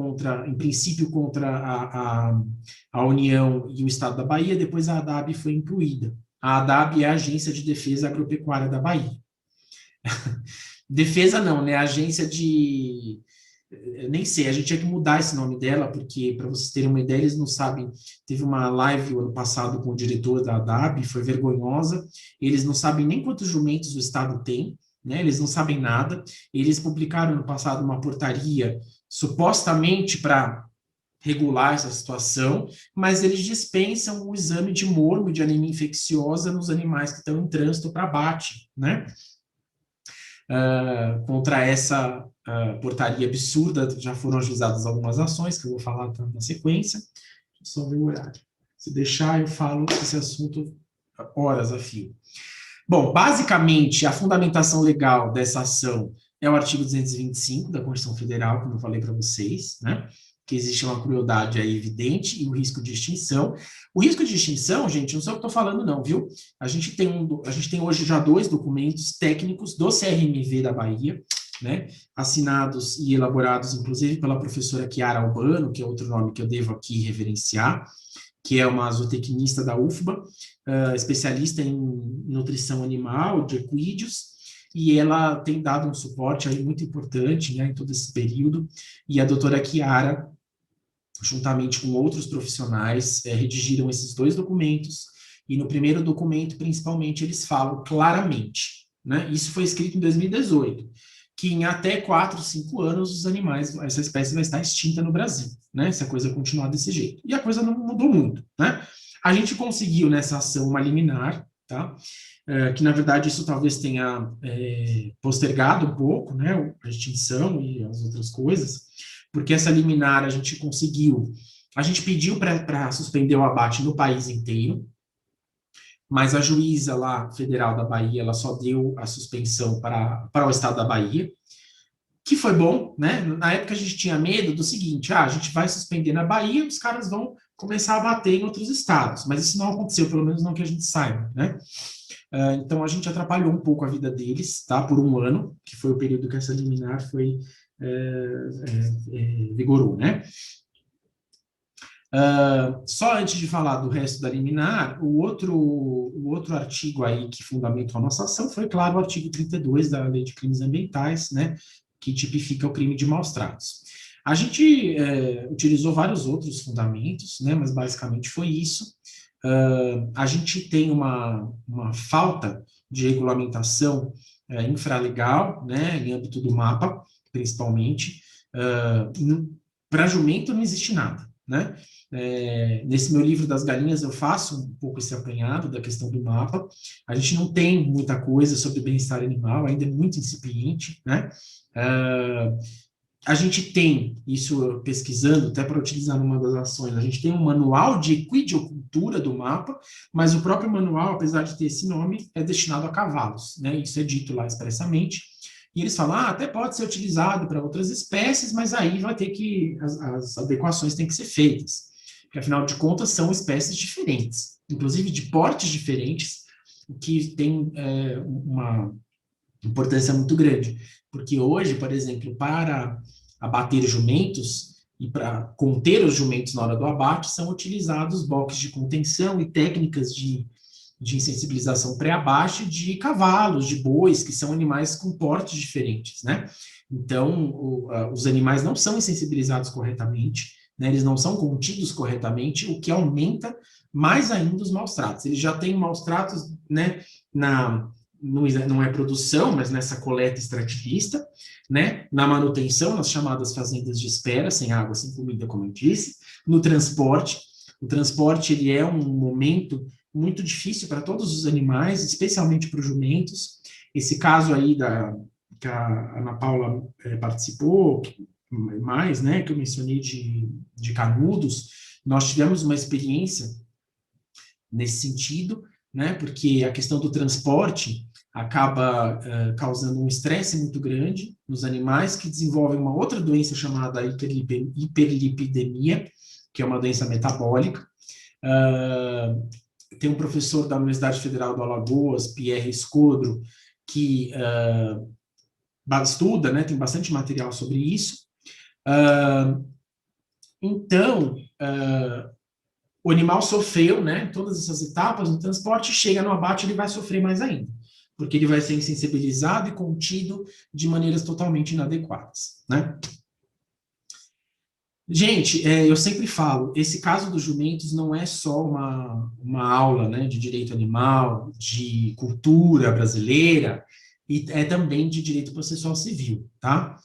[SPEAKER 2] em princípio, contra a União e o Estado da Bahia, depois a ADAB foi incluída. A ADAB é a Agência de Defesa Agropecuária da Bahia. Defesa não, né? Agência de... Eu nem sei, a gente tinha que mudar esse nome dela, porque, para vocês terem uma ideia, eles não sabem. Teve uma live o ano passado com o diretor da ADAB, foi vergonhosa. Eles não sabem nem quantos jumentos o Estado tem, né? Eles não sabem nada. Eles publicaram no passado uma portaria, supostamente para regular essa situação, mas eles dispensam o exame de mormo de anemia infecciosa nos animais que estão em trânsito para abate, né? Contra essa portaria absurda, já foram ajuizadas algumas ações, que eu vou falar na sequência. Deixa eu só ver o horário. Se deixar, eu falo esse assunto horas a fio. Bom, basicamente, a fundamentação legal dessa ação é o artigo 225 da Constituição Federal, como eu falei para vocês, né? Que existe uma crueldade aí evidente e o risco de extinção. O risco de extinção, gente, não sei o que eu estou falando não, viu? A gente tem hoje já 2 documentos técnicos do CRMV da Bahia, né? Assinados e elaborados, inclusive, pela professora Chiara Albano, que é outro nome que eu devo aqui reverenciar, que é uma zootecnista da UFBA, especialista em nutrição animal, de equídeos, e ela tem dado um suporte aí muito importante, né, em todo esse período, e a doutora Chiara, juntamente com outros profissionais, redigiram esses 2 documentos, e no primeiro documento, principalmente, eles falam claramente, né, isso foi escrito em 2018, que em até 4, 5 anos os animais, essa espécie vai estar extinta no Brasil, né, se a coisa continuar desse jeito. E a coisa não mudou muito, né? A gente conseguiu nessa ação uma liminar, tá? Que na verdade isso talvez tenha postergado um pouco, né, a extinção e as outras coisas, porque essa liminar a gente pediu para suspender o abate no país inteiro, mas a juíza lá, federal da Bahia, ela só deu a suspensão para o estado da Bahia, que foi bom, né? Na época a gente tinha medo do seguinte, a gente vai suspender na Bahia, os caras vão começar a bater em outros estados, mas isso não aconteceu, pelo menos não que a gente saiba, né? Então a gente atrapalhou um pouco a vida deles, tá? Por 1 ano, que foi o período que essa liminar vigorou, né? Só antes de falar do resto da liminar, o outro artigo aí que fundamentou a nossa ação foi, claro, o artigo 32 da Lei de Crimes Ambientais, né, que tipifica o crime de maus-tratos. A gente utilizou vários outros fundamentos, né, mas basicamente foi isso. A gente tem uma falta de regulamentação infralegal, né, em âmbito do MAPA, principalmente. Para jumento não existe nada, né? Nesse meu livro das galinhas eu faço um pouco esse apanhado da questão do MAPA. A gente não tem muita coisa sobre bem-estar animal, ainda é muito incipiente, né? A gente tem, isso pesquisando, até para utilizar numa das ações, a gente tem um manual de equidiocultura do MAPA, mas o próprio manual, apesar de ter esse nome, é destinado a cavalos, né? Isso é dito lá expressamente. E eles falam, até pode ser utilizado para outras espécies, mas aí vai ter que, as adequações têm que ser feitas. Porque, afinal de contas, são espécies diferentes, inclusive de portes diferentes, o que tem uma importância muito grande. Porque hoje, por exemplo, para abater jumentos e para conter os jumentos na hora do abate, são utilizados boxes de contenção e técnicas de insensibilização pré-abate de cavalos, de bois, que são animais com portes diferentes, né? Então, os animais não são insensibilizados corretamente, né? Eles não são contidos corretamente, o que aumenta mais ainda os maus-tratos. Eles já têm maus-tratos, né, não é produção, mas nessa coleta extrativista, né? Na manutenção, nas chamadas fazendas de espera, sem água, sem comida, como eu disse, no transporte. O transporte, ele é um momento muito difícil para todos os animais, especialmente para os jumentos. Esse caso aí que a Ana Paula participou, mais, né, que eu mencionei de Canudos, nós tivemos uma experiência nesse sentido, né, porque a questão do transporte acaba causando um estresse muito grande nos animais que desenvolvem uma outra doença chamada hiperlipidemia, que é uma doença metabólica. Tem um professor da Universidade Federal do Alagoas, Pierre Escudro, que estuda, né, tem bastante material sobre isso. Então, o animal sofreu, né, todas essas etapas no transporte, chega no abate, ele vai sofrer mais ainda, porque ele vai ser insensibilizado e contido de maneiras totalmente inadequadas, né? Gente, eu sempre falo, esse caso dos jumentos não é só uma aula, né, de direito animal, de cultura brasileira, e é também de direito processual civil, tá?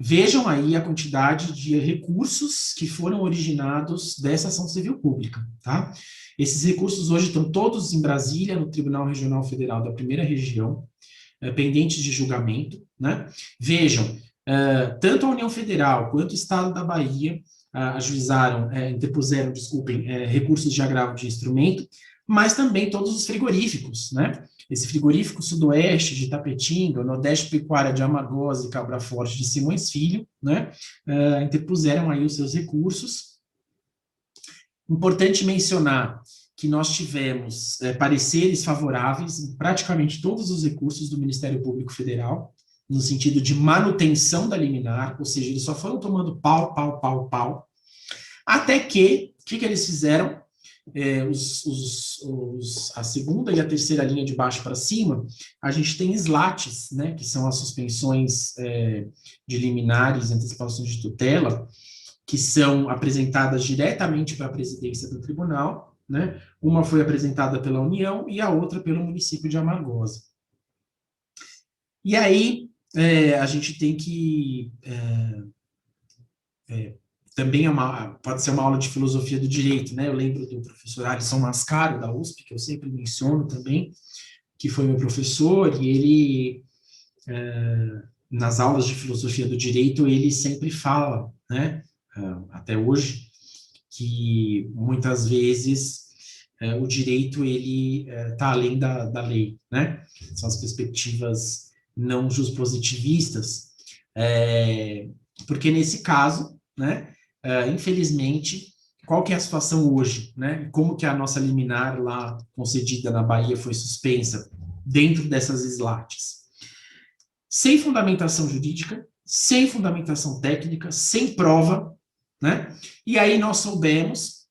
[SPEAKER 2] Vejam aí a quantidade de recursos que foram originados dessa ação civil pública, tá? Esses recursos hoje estão todos em Brasília, no Tribunal Regional Federal da Primeira Região, pendentes de julgamento, né? Vejam, tanto a União Federal quanto o Estado da Bahia interpuseram, recursos de agravo de instrumento, mas também todos os frigoríficos, né? Esse frigorífico sudoeste de Tapetinga, o Nordeste Pecuária de Amagosa e Cabra Forte de Simões Filho, né, interpuseram aí os seus recursos. Importante mencionar que nós tivemos pareceres favoráveis em praticamente todos os recursos do Ministério Público Federal, no sentido de manutenção da liminar, ou seja, eles só foram tomando pau, até que, o que eles fizeram? A segunda e a terceira linha de baixo para cima, a gente tem SLATs, né, que são as suspensões de liminares, antecipações de tutela, que são apresentadas diretamente para a presidência do tribunal, né? Uma foi apresentada pela União e a outra pelo município de Amargosa. E aí, a gente tem que... também pode ser uma aula de filosofia do direito, né? Eu lembro do professor Alisson Mascaro, da USP, que eu sempre menciono também, que foi meu professor, e ele, nas aulas de filosofia do direito, ele sempre fala, né? Até hoje, que muitas vezes o direito, ele está além da lei, né? São as perspectivas não juspositivistas, porque nesse caso, né? Infelizmente, qual que é a situação hoje, né? Como que a nossa liminar lá concedida na Bahia foi suspensa dentro dessas SLATs? Sem fundamentação jurídica, sem fundamentação técnica, sem prova, né? E aí nós soubemos,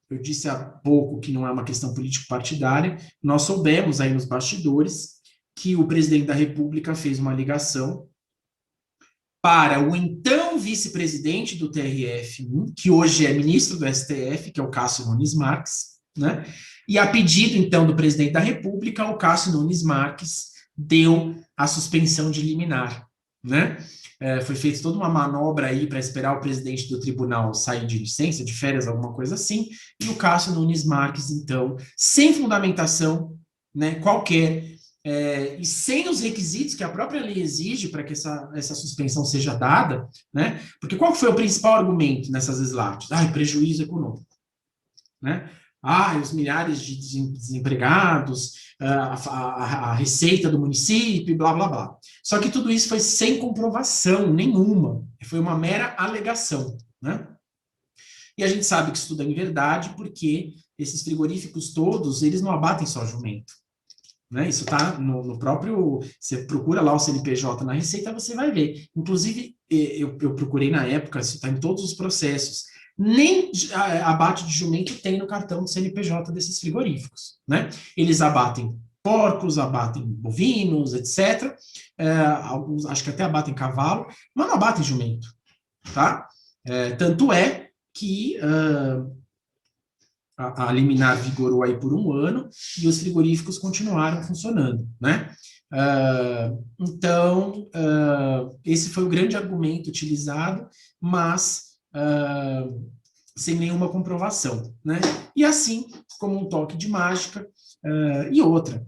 [SPEAKER 2] eu disse há pouco que não é uma questão político-partidária, nós soubemos aí nos bastidores que o presidente da República fez uma ligação para o então vice-presidente do TRF1, que hoje é ministro do STF, que é o Cássio Nunes Marques, né? E a pedido, então, do presidente da República, o Cássio Nunes Marques deu a suspensão de liminar, né? Foi feita toda uma manobra aí para esperar o presidente do tribunal sair de licença, de férias, alguma coisa assim, e o Cássio Nunes Marques, então, sem fundamentação, né, qualquer, e sem os requisitos que a própria lei exige para que essa suspensão seja dada, né? Porque qual foi o principal argumento nessas SLATs? Prejuízo econômico, né? Os milhares de desempregados, a receita do município, blá, blá, blá. Só que tudo isso foi sem comprovação nenhuma, foi uma mera alegação, né? E a gente sabe que isso tudo é inverdade, porque esses frigoríficos todos, eles não abatem só jumento, né? Isso está no próprio... Você procura lá o CNPJ na Receita, você vai ver. Inclusive, eu procurei na época, isso está em todos os processos. Nem abate de jumento tem no cartão do CNPJ desses frigoríficos, né? Eles abatem porcos, abatem bovinos, etc. Alguns, acho que até abatem cavalo, mas não abatem jumento, tá? Tanto é que a liminar vigorou aí por 1 ano e os frigoríficos continuaram funcionando, né? Então, esse foi o grande argumento utilizado, mas sem nenhuma comprovação, né? E assim, como um toque de mágica, e outra,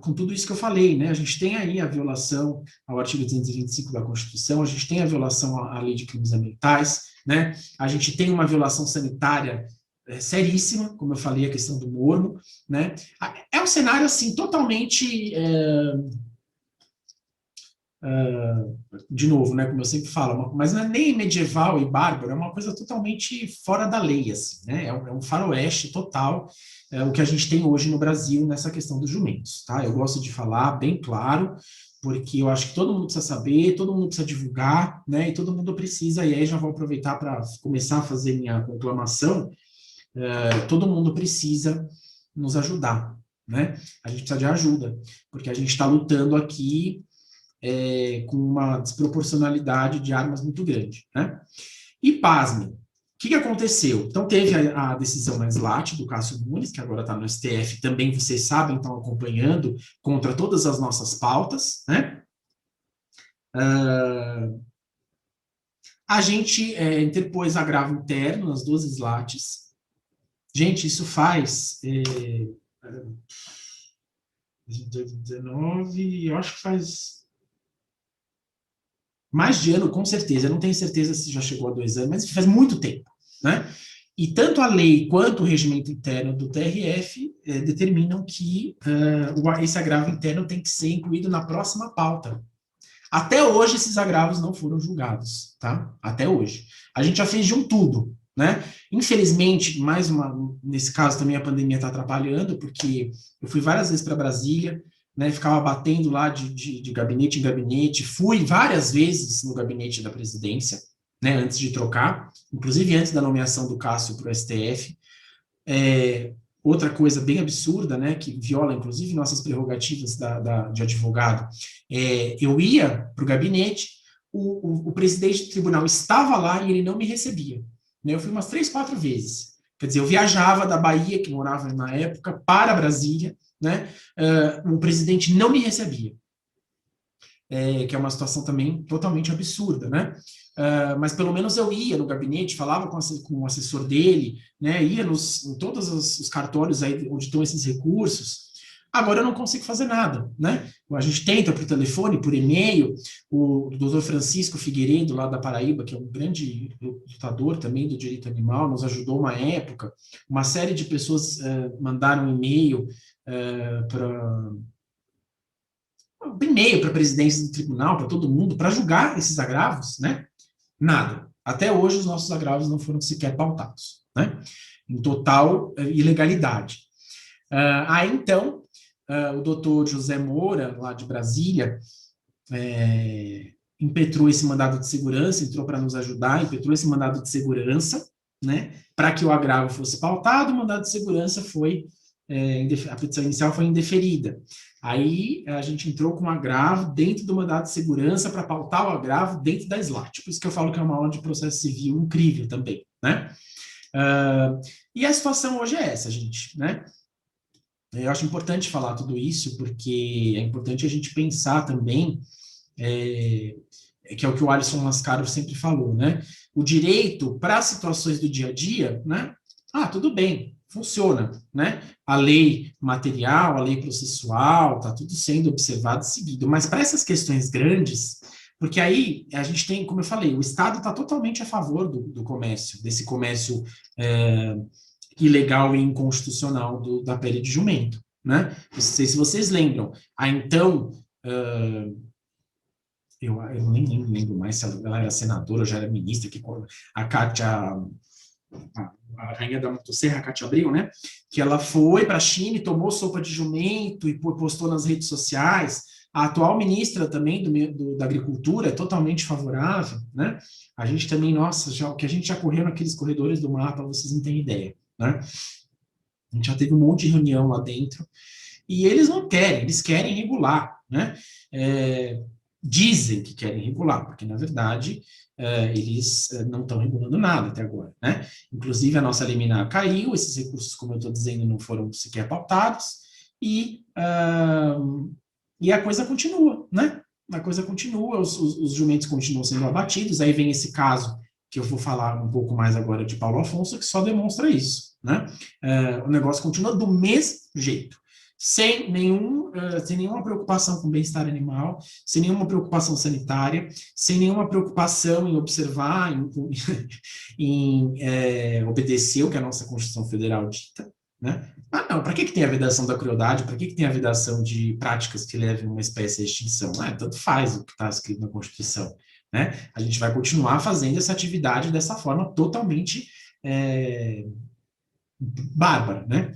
[SPEAKER 2] com tudo isso que eu falei, né? A gente tem aí a violação ao artigo 225 da Constituição, a gente tem a violação à lei de crimes ambientais, né? A gente tem uma violação sanitária seríssima, como eu falei, a questão do mormo, né? É um cenário, assim, totalmente... de novo, né, como eu sempre falo, mas não é nem medieval e bárbaro, é uma coisa totalmente fora da lei, assim, né? É um faroeste total, o que a gente tem hoje no Brasil nessa questão dos jumentos, tá? Eu gosto de falar bem claro, porque eu acho que todo mundo precisa saber, todo mundo precisa divulgar, né? E todo mundo precisa, e aí já vou aproveitar para começar a fazer minha conclamação. Todo mundo precisa nos ajudar, né? A gente precisa de ajuda, porque a gente está lutando aqui com uma desproporcionalidade de armas muito grande, né? E pasme, o que aconteceu? Então teve a decisão na SLAT do Cássio Nunes, que agora está no STF, também vocês sabem, estão acompanhando, contra todas as nossas pautas, né? A gente interpôs agravo interno nas 2 SLATs. Gente, isso faz 2019, eu acho que faz mais de ano, com certeza. Eu não tenho certeza se já chegou a 2 anos, mas faz muito tempo, né? E tanto a lei quanto o regimento interno do TRF determinam que esse agravo interno tem que ser incluído na próxima pauta. Até hoje, esses agravos não foram julgados, tá? Até hoje. A gente já fez de um tudo, né? Infelizmente, nesse caso também a pandemia está atrapalhando, porque eu fui várias vezes para Brasília, né, ficava batendo lá de gabinete em gabinete, fui várias vezes no gabinete da presidência, né, antes de trocar, inclusive antes da nomeação do Cássio para o STF. Outra coisa bem absurda, né, que viola inclusive nossas prerrogativas de advogado, eu ia para o gabinete, o presidente do tribunal estava lá e ele não me recebia. Né, eu fui umas 3, 4 vezes. Quer dizer, eu viajava da Bahia, que morava na época, para Brasília, né? O presidente não me recebia, que é uma situação também totalmente absurda, né? Mas pelo menos eu ia no gabinete, falava com o assessor dele, né? Ia em todos os cartórios aí onde estão esses recursos. Agora eu não consigo fazer nada, né? A gente tenta por telefone, por e-mail. O doutor Francisco Figueiredo, lá da Paraíba, que é um grande lutador também do direito animal, nos ajudou uma época. Uma série de pessoas mandaram e-mail para a presidência do tribunal, para todo mundo, para julgar esses agravos, né? Nada. Até hoje os nossos agravos não foram sequer pautados, né? Em total ilegalidade. Aí então, o doutor José Moura, lá de Brasília, impetrou esse mandado de segurança, entrou para nos ajudar, impetrou esse mandado de segurança, né? Para que o agravo fosse pautado, o mandado de segurança foi a petição inicial foi indeferida. Aí a gente entrou com um agravo dentro do mandado de segurança para pautar o agravo dentro da SLAT. Por isso que eu falo que é uma aula de processo civil incrível também, né? E a situação hoje é essa, gente, né? Eu acho importante falar tudo isso, porque é importante a gente pensar também, que é o que o Alisson Mascaro sempre falou, né? O direito para as situações do dia a dia, né? Tudo bem, funciona, né? A lei material, a lei processual, está tudo sendo observado e seguido, mas para essas questões grandes, porque aí a gente tem, como eu falei, o Estado está totalmente a favor do comércio, desse comércio ilegal e inconstitucional da pele de jumento, né? Não sei se vocês lembram. Então, eu nem lembro mais se ela era senadora ou já era ministra, a Cátia, a rainha da Motosserra, a Cátia Abreu, né? Que ela foi para a China e tomou sopa de jumento e postou nas redes sociais. A atual ministra também da Agricultura é totalmente favorável, né? A gente também, nossa, o que a gente já correu naqueles corredores do mapa, vocês não têm ideia, né? A gente já teve um monte de reunião lá dentro e eles não querem, eles querem regular, né? dizem que querem regular, porque, na verdade, eles não estão regulando nada até agora, né? Inclusive, a nossa liminar caiu, esses recursos, como eu estou dizendo, não foram sequer pautados, e a coisa continua, né? A coisa continua, os jumentos continuam sendo abatidos, aí vem esse caso, que eu vou falar um pouco mais agora de Paulo Afonso, que só demonstra isso, né? O negócio continua do mesmo jeito, sem nenhuma preocupação com o bem-estar animal, sem nenhuma preocupação sanitária, sem nenhuma preocupação em observar, em obedecer o que a nossa Constituição Federal dita, né? Ah, não, para que tem a vedação da crueldade? Para que tem a vedação de práticas que levem uma espécie à extinção? Tanto faz o que está escrito na Constituição, né? A gente vai continuar fazendo essa atividade dessa forma totalmente bárbara, né?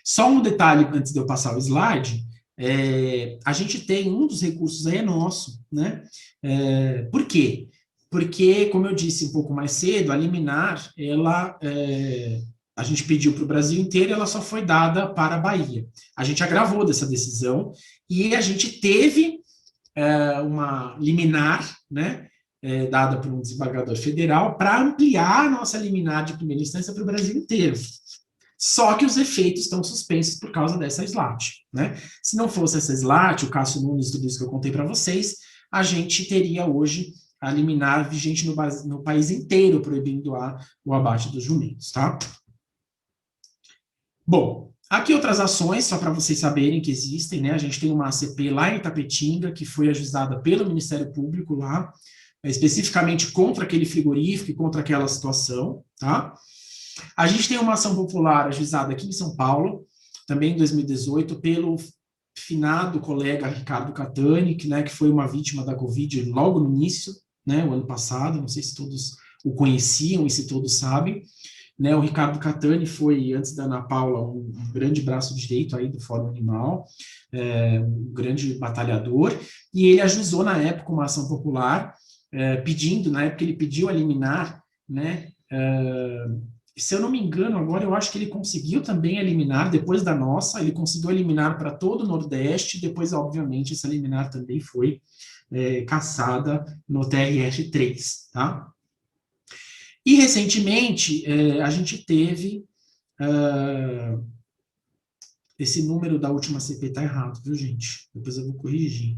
[SPEAKER 2] Só um detalhe antes de eu passar o slide, a gente tem um dos recursos aí é nosso, né? Por quê? Porque, como eu disse um pouco mais cedo, a liminar, a gente pediu para o Brasil inteiro, ela só foi dada para a Bahia. A gente agravou dessa decisão e a gente teve uma liminar, né, dada por um desembargador federal para ampliar a nossa liminar de primeira instância para o Brasil inteiro. Só que os efeitos estão suspensos por causa dessa SLAT, né? Se não fosse essa SLAT, o Cássio Nunes, tudo isso que eu contei para vocês, a gente teria hoje a liminar vigente no país inteiro, proibindo o abate dos jumentos, tá? Bom, aqui outras ações, só para vocês saberem que existem, né? A gente tem uma ACP lá em Itapetinga, que foi ajuizada pelo Ministério Público lá, especificamente contra aquele frigorífico e contra aquela situação, tá? A gente tem uma ação popular ajuizada aqui em São Paulo, também em 2018, pelo finado colega Ricardo Catani, que foi uma vítima da Covid logo no início, né, o ano passado, não sei se todos o conheciam e se todos sabem, né, o Ricardo Catani foi, antes da Ana Paula, um grande braço direito aí do Fórum Animal, um grande batalhador, e ele ajuizou na época uma ação popular, pedindo, na época ele pediu a liminar, né, se eu não me engano, agora eu acho que ele conseguiu também eliminar, depois da nossa, ele conseguiu eliminar para todo o Nordeste, depois, obviamente, essa liminar também foi cassada no TRF3, tá? E, recentemente, a gente teve esse número da última CP está errado, viu, gente? Depois eu vou corrigir.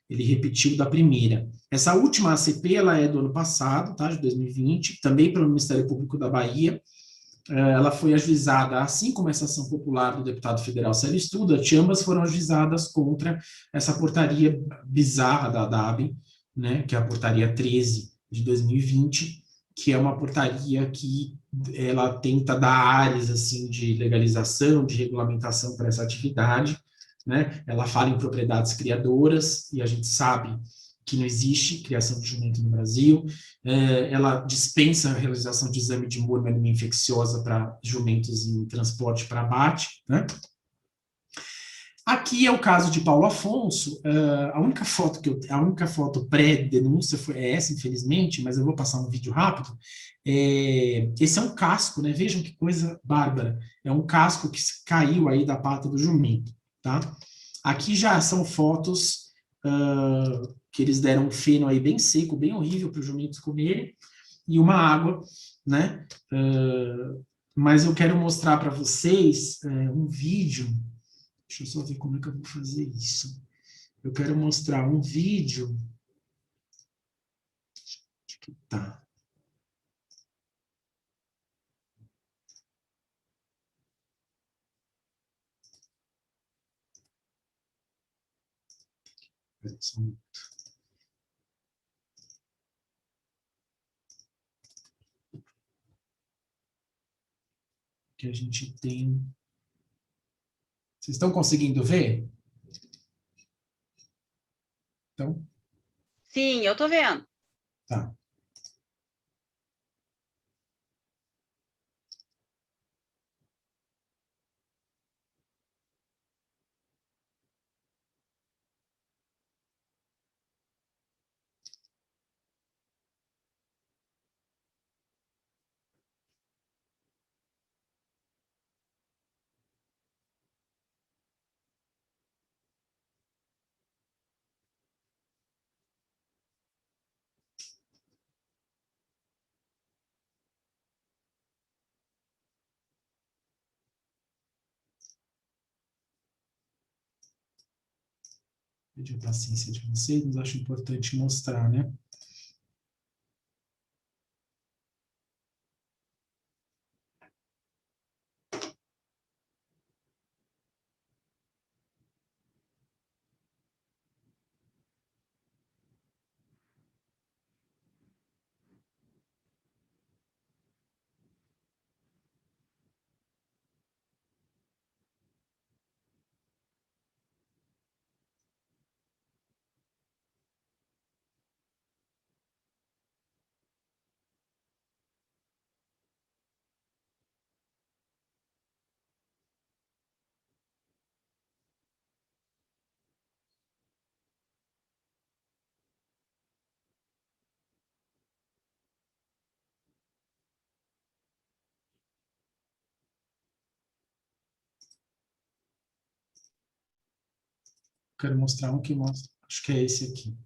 [SPEAKER 2] Ele repetiu da primeira. Essa última ACP, ela é do ano passado, tá? De 2020, também pelo Ministério Público da Bahia. Ela foi ajuizada, assim como essa ação popular do deputado federal Célio Studat, ambas foram ajuizadas contra essa portaria bizarra da DAB, né, que é a portaria 13 de 2020, que é uma portaria que ela tenta dar áreas assim de legalização, de regulamentação para essa atividade, né? Ela fala em propriedades criadoras e a gente sabe que não existe criação de jumento no Brasil. Ela dispensa a realização de exame de morma infecciosa para jumentos em transporte para abate, né? Aqui é o caso de Paulo Afonso. A única foto pré-denúncia é essa, infelizmente, mas eu vou passar um vídeo rápido. Esse é um casco, né? Vejam que coisa bárbara. É um casco que caiu aí da pata do jumento, tá? Aqui já são fotos que eles deram um feno aí bem seco, bem horrível para os jumentos comerem, e uma água, né? Mas eu quero mostrar para vocês um vídeo. Deixa eu só ver como é que eu vou fazer isso. Eu quero mostrar um vídeo. Tá. Que a gente tem. Vocês estão conseguindo ver? Então,
[SPEAKER 3] Sim, eu estou vendo.
[SPEAKER 2] tá. Pedir a paciência de vocês, mas acho importante mostrar, né? Quero mostrar um que mostra. Acho que é esse aqui.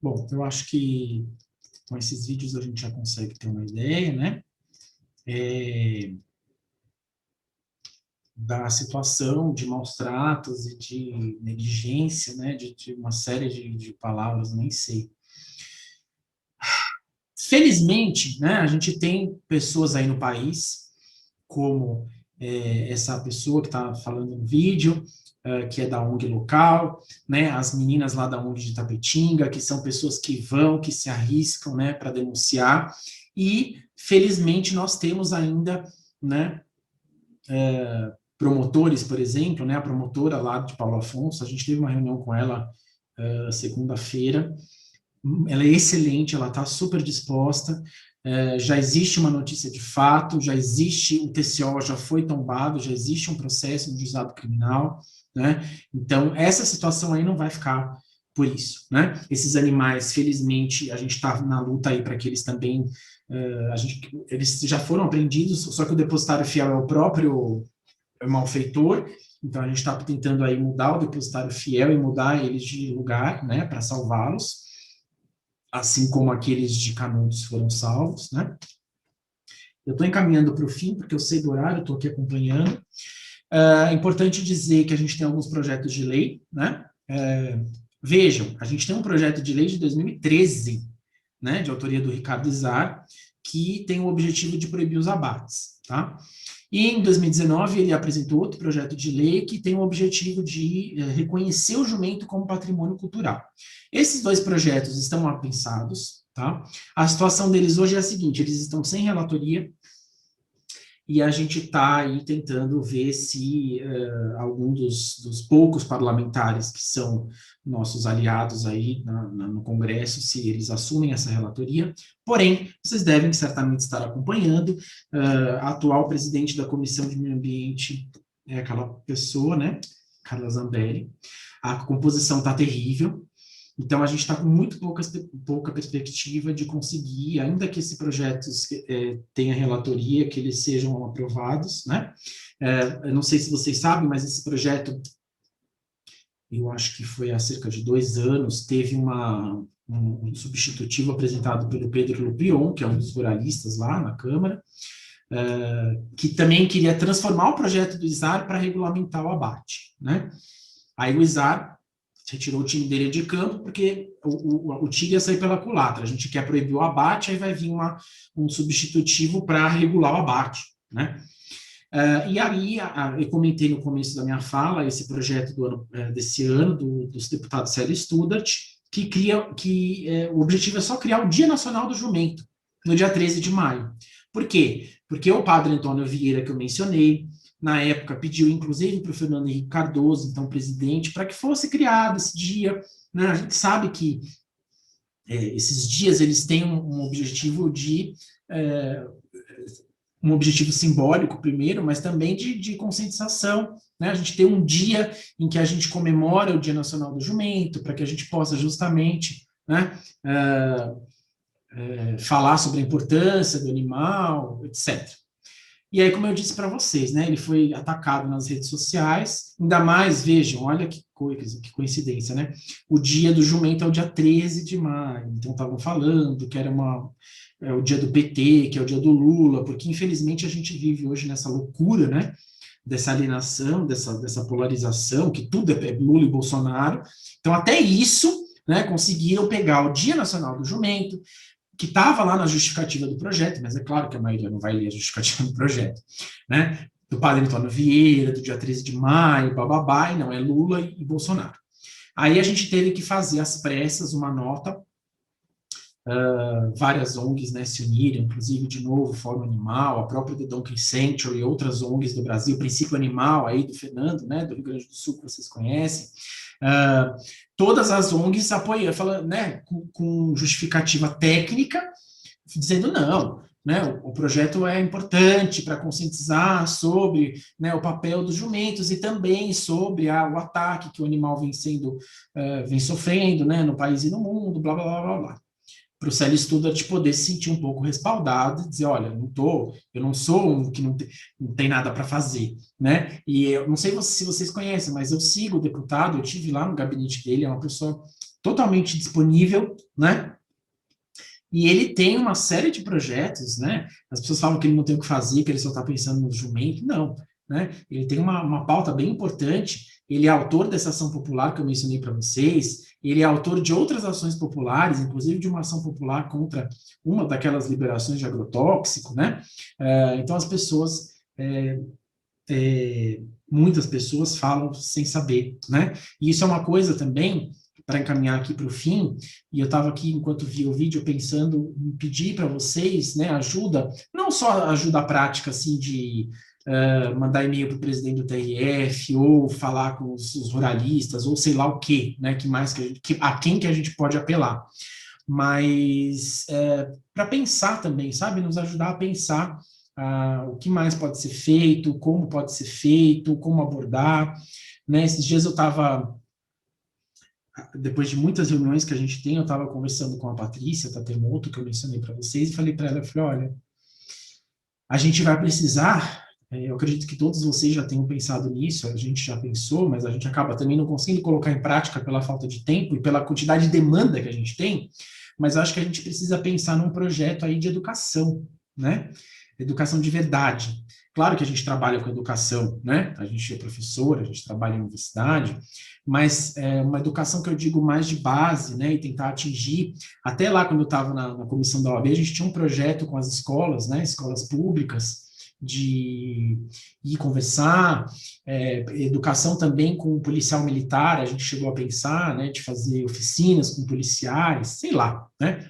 [SPEAKER 2] Bom, eu acho que com esses vídeos a gente já consegue ter uma ideia, né? Da situação de maus tratos e de negligência, né? De uma série de palavras, nem sei. Felizmente, né? A gente tem pessoas aí no país, como essa pessoa que está falando no vídeo, que é da ONG local, né, as meninas lá da ONG de Tapetinga, que são pessoas que vão, que se arriscam, né, para denunciar, e felizmente nós temos ainda, né, promotores, por exemplo, né, a promotora lá de Paulo Afonso, a gente teve uma reunião com ela segunda-feira, ela é excelente, ela está super disposta, já existe uma notícia de fato, já existe, o TCO já foi tombado, já existe um processo no juizado criminal, né? Então, essa situação aí não vai ficar por isso, né? Esses animais, felizmente, a gente está na luta aí para que eles também, eles já foram apreendidos, só que o depositário fiel é o próprio malfeitor, então a gente está tentando aí mudar o depositário fiel e mudar eles de lugar, né, para salvá-los, assim como aqueles de Canudos foram salvos, né? Eu estou encaminhando para o fim, porque eu sei do horário, estou aqui acompanhando. É importante dizer que a gente tem alguns projetos de lei, né? Vejam, a gente tem um projeto de lei de 2013, né, de autoria do Ricardo Izar, que tem o objetivo de proibir os abates, tá? E em 2019 ele apresentou outro projeto de lei que tem o objetivo de reconhecer o jumento como patrimônio cultural. Esses dois projetos estão apensados, tá? A situação deles hoje é a seguinte, eles estão sem relatoria, e a gente está aí tentando ver se algum dos poucos parlamentares que são nossos aliados aí no Congresso, se eles assumem essa relatoria. Porém, vocês devem certamente estar acompanhando, a atual presidente da Comissão de Meio Ambiente é aquela pessoa, né, Carla Zambelli. A composição está terrível, então a gente está com muito pouca perspectiva de conseguir, ainda que esse projeto tenha relatoria, que eles sejam aprovados, né? Eu não sei se vocês sabem, mas esse projeto eu acho que foi há cerca de 2 anos, teve um substitutivo apresentado pelo Pedro Lupion, que é um dos ruralistas lá na Câmara, que também queria transformar o projeto do ISAR para regulamentar o abate, né? Aí o ISAR retirou o time dele de campo, porque o tiro ia sair pela culatra. A gente quer proibir o abate, aí vai vir um substitutivo para regular o abate, né? E aí, eu comentei no começo da minha fala, esse projeto desse ano, dos deputados Célio Studart, o objetivo é só criar o Dia Nacional do Jumento, no dia 13 de maio. Por quê? Porque o padre Antônio Vieira, que eu mencionei, na época pediu, inclusive, para o Fernando Henrique Cardoso, então presidente, para que fosse criado esse dia, né? A gente sabe que esses dias eles têm um objetivo um objetivo simbólico primeiro, mas também de conscientização, né? A gente tem um dia em que a gente comemora o Dia Nacional do Jumento, para que a gente possa justamente, né, falar sobre a importância do animal, etc. E aí, como eu disse para vocês, né, ele foi atacado nas redes sociais, ainda mais, vejam, olha que coincidência, né? O dia do jumento é o dia 13 de maio, então estavam falando que era o dia do PT, que é o dia do Lula, porque infelizmente a gente vive hoje nessa loucura, né? Dessa alienação, dessa polarização, que tudo é Lula e Bolsonaro. Então, até isso, né, conseguiram pegar o Dia Nacional do Jumento, que estava lá na justificativa do projeto, mas é claro que a maioria não vai ler a justificativa do projeto, né? Do padre Antônio Vieira, do dia 13 de maio, bababá, e não, é Lula e Bolsonaro. Aí a gente teve que fazer às pressas uma nota, várias ONGs, né, se uniram, inclusive, de novo, Fórum Animal, a própria The Donkey Sanctuary e outras ONGs do Brasil, Princípio Animal, aí do Fernando, né, do Rio Grande do Sul, que vocês conhecem, todas as ONGs apoiam, falando, né, com justificativa técnica, dizendo não, né, o projeto é importante para conscientizar sobre, né, o papel dos jumentos e também sobre o ataque que o animal vem sofrendo, né, no país e no mundo, blá, blá, blá, blá, blá. Para o Célio Studart poder se sentir um pouco respaldado e dizer, olha, eu não sou um que não tem nada para fazer, né? E eu não sei se vocês conhecem, mas eu sigo o deputado, eu estive lá no gabinete dele, é uma pessoa totalmente disponível, né? E ele tem uma série de projetos, né? As pessoas falam que ele não tem o que fazer, que ele só está pensando no jumento. Não, né? Ele tem uma pauta bem importante. Ele é autor dessa ação popular que eu mencionei para vocês. Ele é autor de outras ações populares, inclusive de uma ação popular contra uma daquelas liberações de agrotóxico, né? Então, as pessoas... muitas pessoas falam sem saber, né? E isso é uma coisa também, para encaminhar aqui para o fim, e eu estava aqui, enquanto via o vídeo, pensando em pedir para vocês, né, ajuda, não só ajuda prática, assim, de mandar e-mail para o presidente do TRF, ou falar com os ruralistas, ou sei lá o quê, né, a quem que a gente pode apelar, mas para pensar também, sabe, nos ajudar a pensar o que mais pode ser feito, como pode ser feito, como abordar, né? Esses dias eu estava, depois de muitas reuniões que a gente tem, eu estava conversando com a Patrícia Tatemoto, que eu mencionei para vocês, e falei para ela, olha, a gente vai precisar, eu acredito que todos vocês já tenham pensado nisso, a gente já pensou, mas a gente acaba também não conseguindo colocar em prática pela falta de tempo e pela quantidade de demanda que a gente tem, mas acho que a gente precisa pensar num projeto aí de educação, né? Educação de verdade. Claro que a gente trabalha com educação, né? A gente é professor, a gente trabalha em universidade, mas é uma educação que eu digo mais de base, né? E tentar atingir. Até lá, quando eu estava na comissão da OAB, a gente tinha um projeto com as escolas, né? Escolas públicas, de ir conversar, educação também com o policial militar, a gente chegou a pensar, né? De fazer oficinas com policiais, sei lá, né?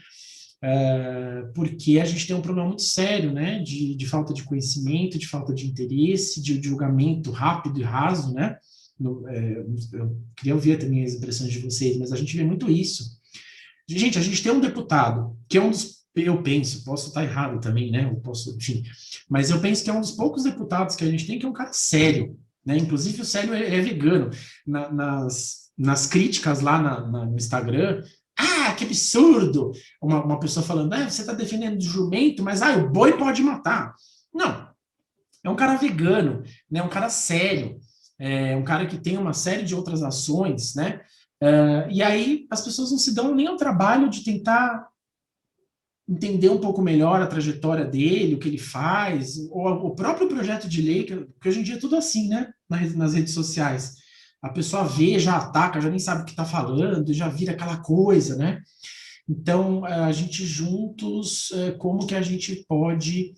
[SPEAKER 2] Porque a gente tem um problema muito sério, né, de falta de conhecimento, de falta de interesse, de julgamento rápido e raso, né, eu queria ouvir também as impressões de vocês, mas a gente vê muito isso. Gente, a gente tem um deputado, que é um dos, eu penso, posso estar errado também, né, enfim, mas eu penso que é um dos poucos deputados que a gente tem que é um cara sério, né, inclusive o Célio é vegano, nas críticas lá no Instagram, que absurdo! Uma pessoa falando, você está defendendo o jumento, mas o boi pode matar. Não, é um cara vegano, né? Um cara sério. é um cara que tem uma série de outras ações, né? E aí as pessoas não se dão nem ao trabalho de tentar entender um pouco melhor a trajetória dele, o que ele faz, ou o próprio projeto de lei, porque hoje em dia é tudo assim, né? Nas redes sociais. A pessoa vê, já ataca, já nem sabe o que está falando, já vira aquela coisa, né? Então, a gente juntos, como que a gente pode...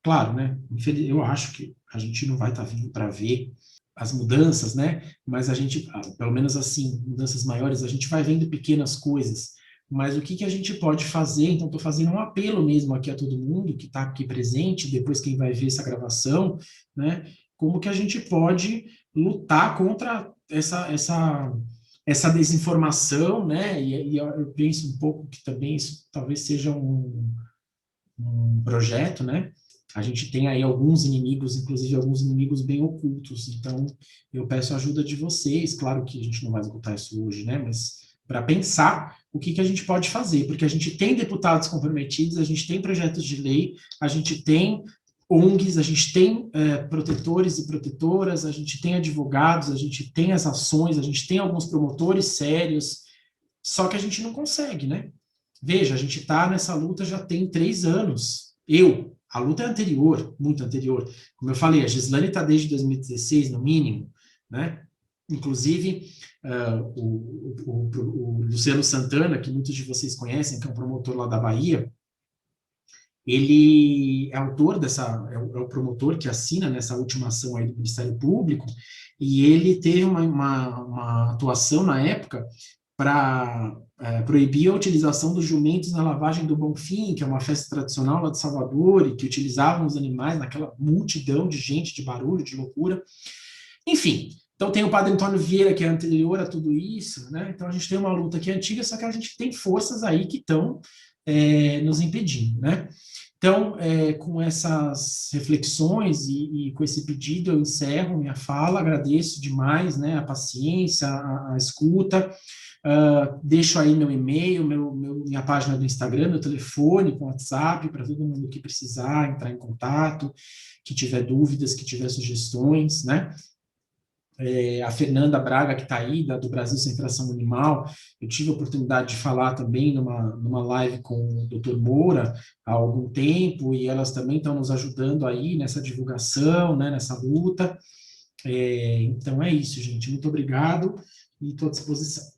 [SPEAKER 2] Claro, né? Eu acho que a gente não vai estar vindo para ver as mudanças, né? Mas a gente, pelo menos assim, mudanças maiores, a gente vai vendo pequenas coisas. Mas o que que a gente pode fazer? Então, estou fazendo um apelo mesmo aqui a todo mundo que está aqui presente, depois quem vai ver essa gravação, né? Como que a gente pode lutar contra essa desinformação, né? E eu penso um pouco que também isso talvez seja um projeto, né? A gente tem aí alguns inimigos, inclusive alguns inimigos bem ocultos. Então, eu peço a ajuda de vocês. Claro que a gente não vai esgotar isso hoje, né? Mas para pensar o que que a gente pode fazer, porque a gente tem deputados comprometidos, a gente tem projetos de lei, a gente tem ONGs, a gente tem protetores e protetoras, a gente tem advogados, a gente tem as ações, a gente tem alguns promotores sérios, só que a gente não consegue, né? Veja, a gente está nessa luta já tem 3 anos. A luta é anterior, muito anterior. Como eu falei, a Gislane está desde 2016, no mínimo, né? Inclusive, o Luciano Santana, que muitos de vocês conhecem, que é um promotor lá da Bahia, ele é autor é o promotor que assina nessa última ação aí do Ministério Público, e ele teve uma atuação na época para proibir a utilização dos jumentos na lavagem do Bonfim, que é uma festa tradicional lá de Salvador, e que utilizavam os animais naquela multidão de gente, de barulho, de loucura. Enfim, então tem o Padre Antônio Vieira, que é anterior a tudo isso, né? Então a gente tem uma luta que é antiga, só que a gente tem forças aí que estão nos impedindo, né? Então, com essas reflexões e com esse pedido, eu encerro minha fala, agradeço demais, né, a paciência, a escuta, deixo aí meu e-mail, minha página do Instagram, meu telefone, com WhatsApp, para todo mundo que precisar entrar em contato, que tiver dúvidas, que tiver sugestões, né? A Fernanda Braga, que está aí, do Brasil Sem Fração Animal, eu tive a oportunidade de falar também numa live com o Dr. Moura há algum tempo, e elas também estão nos ajudando aí nessa divulgação, né, nessa luta. Então é isso, gente. Muito obrigado e estou à disposição.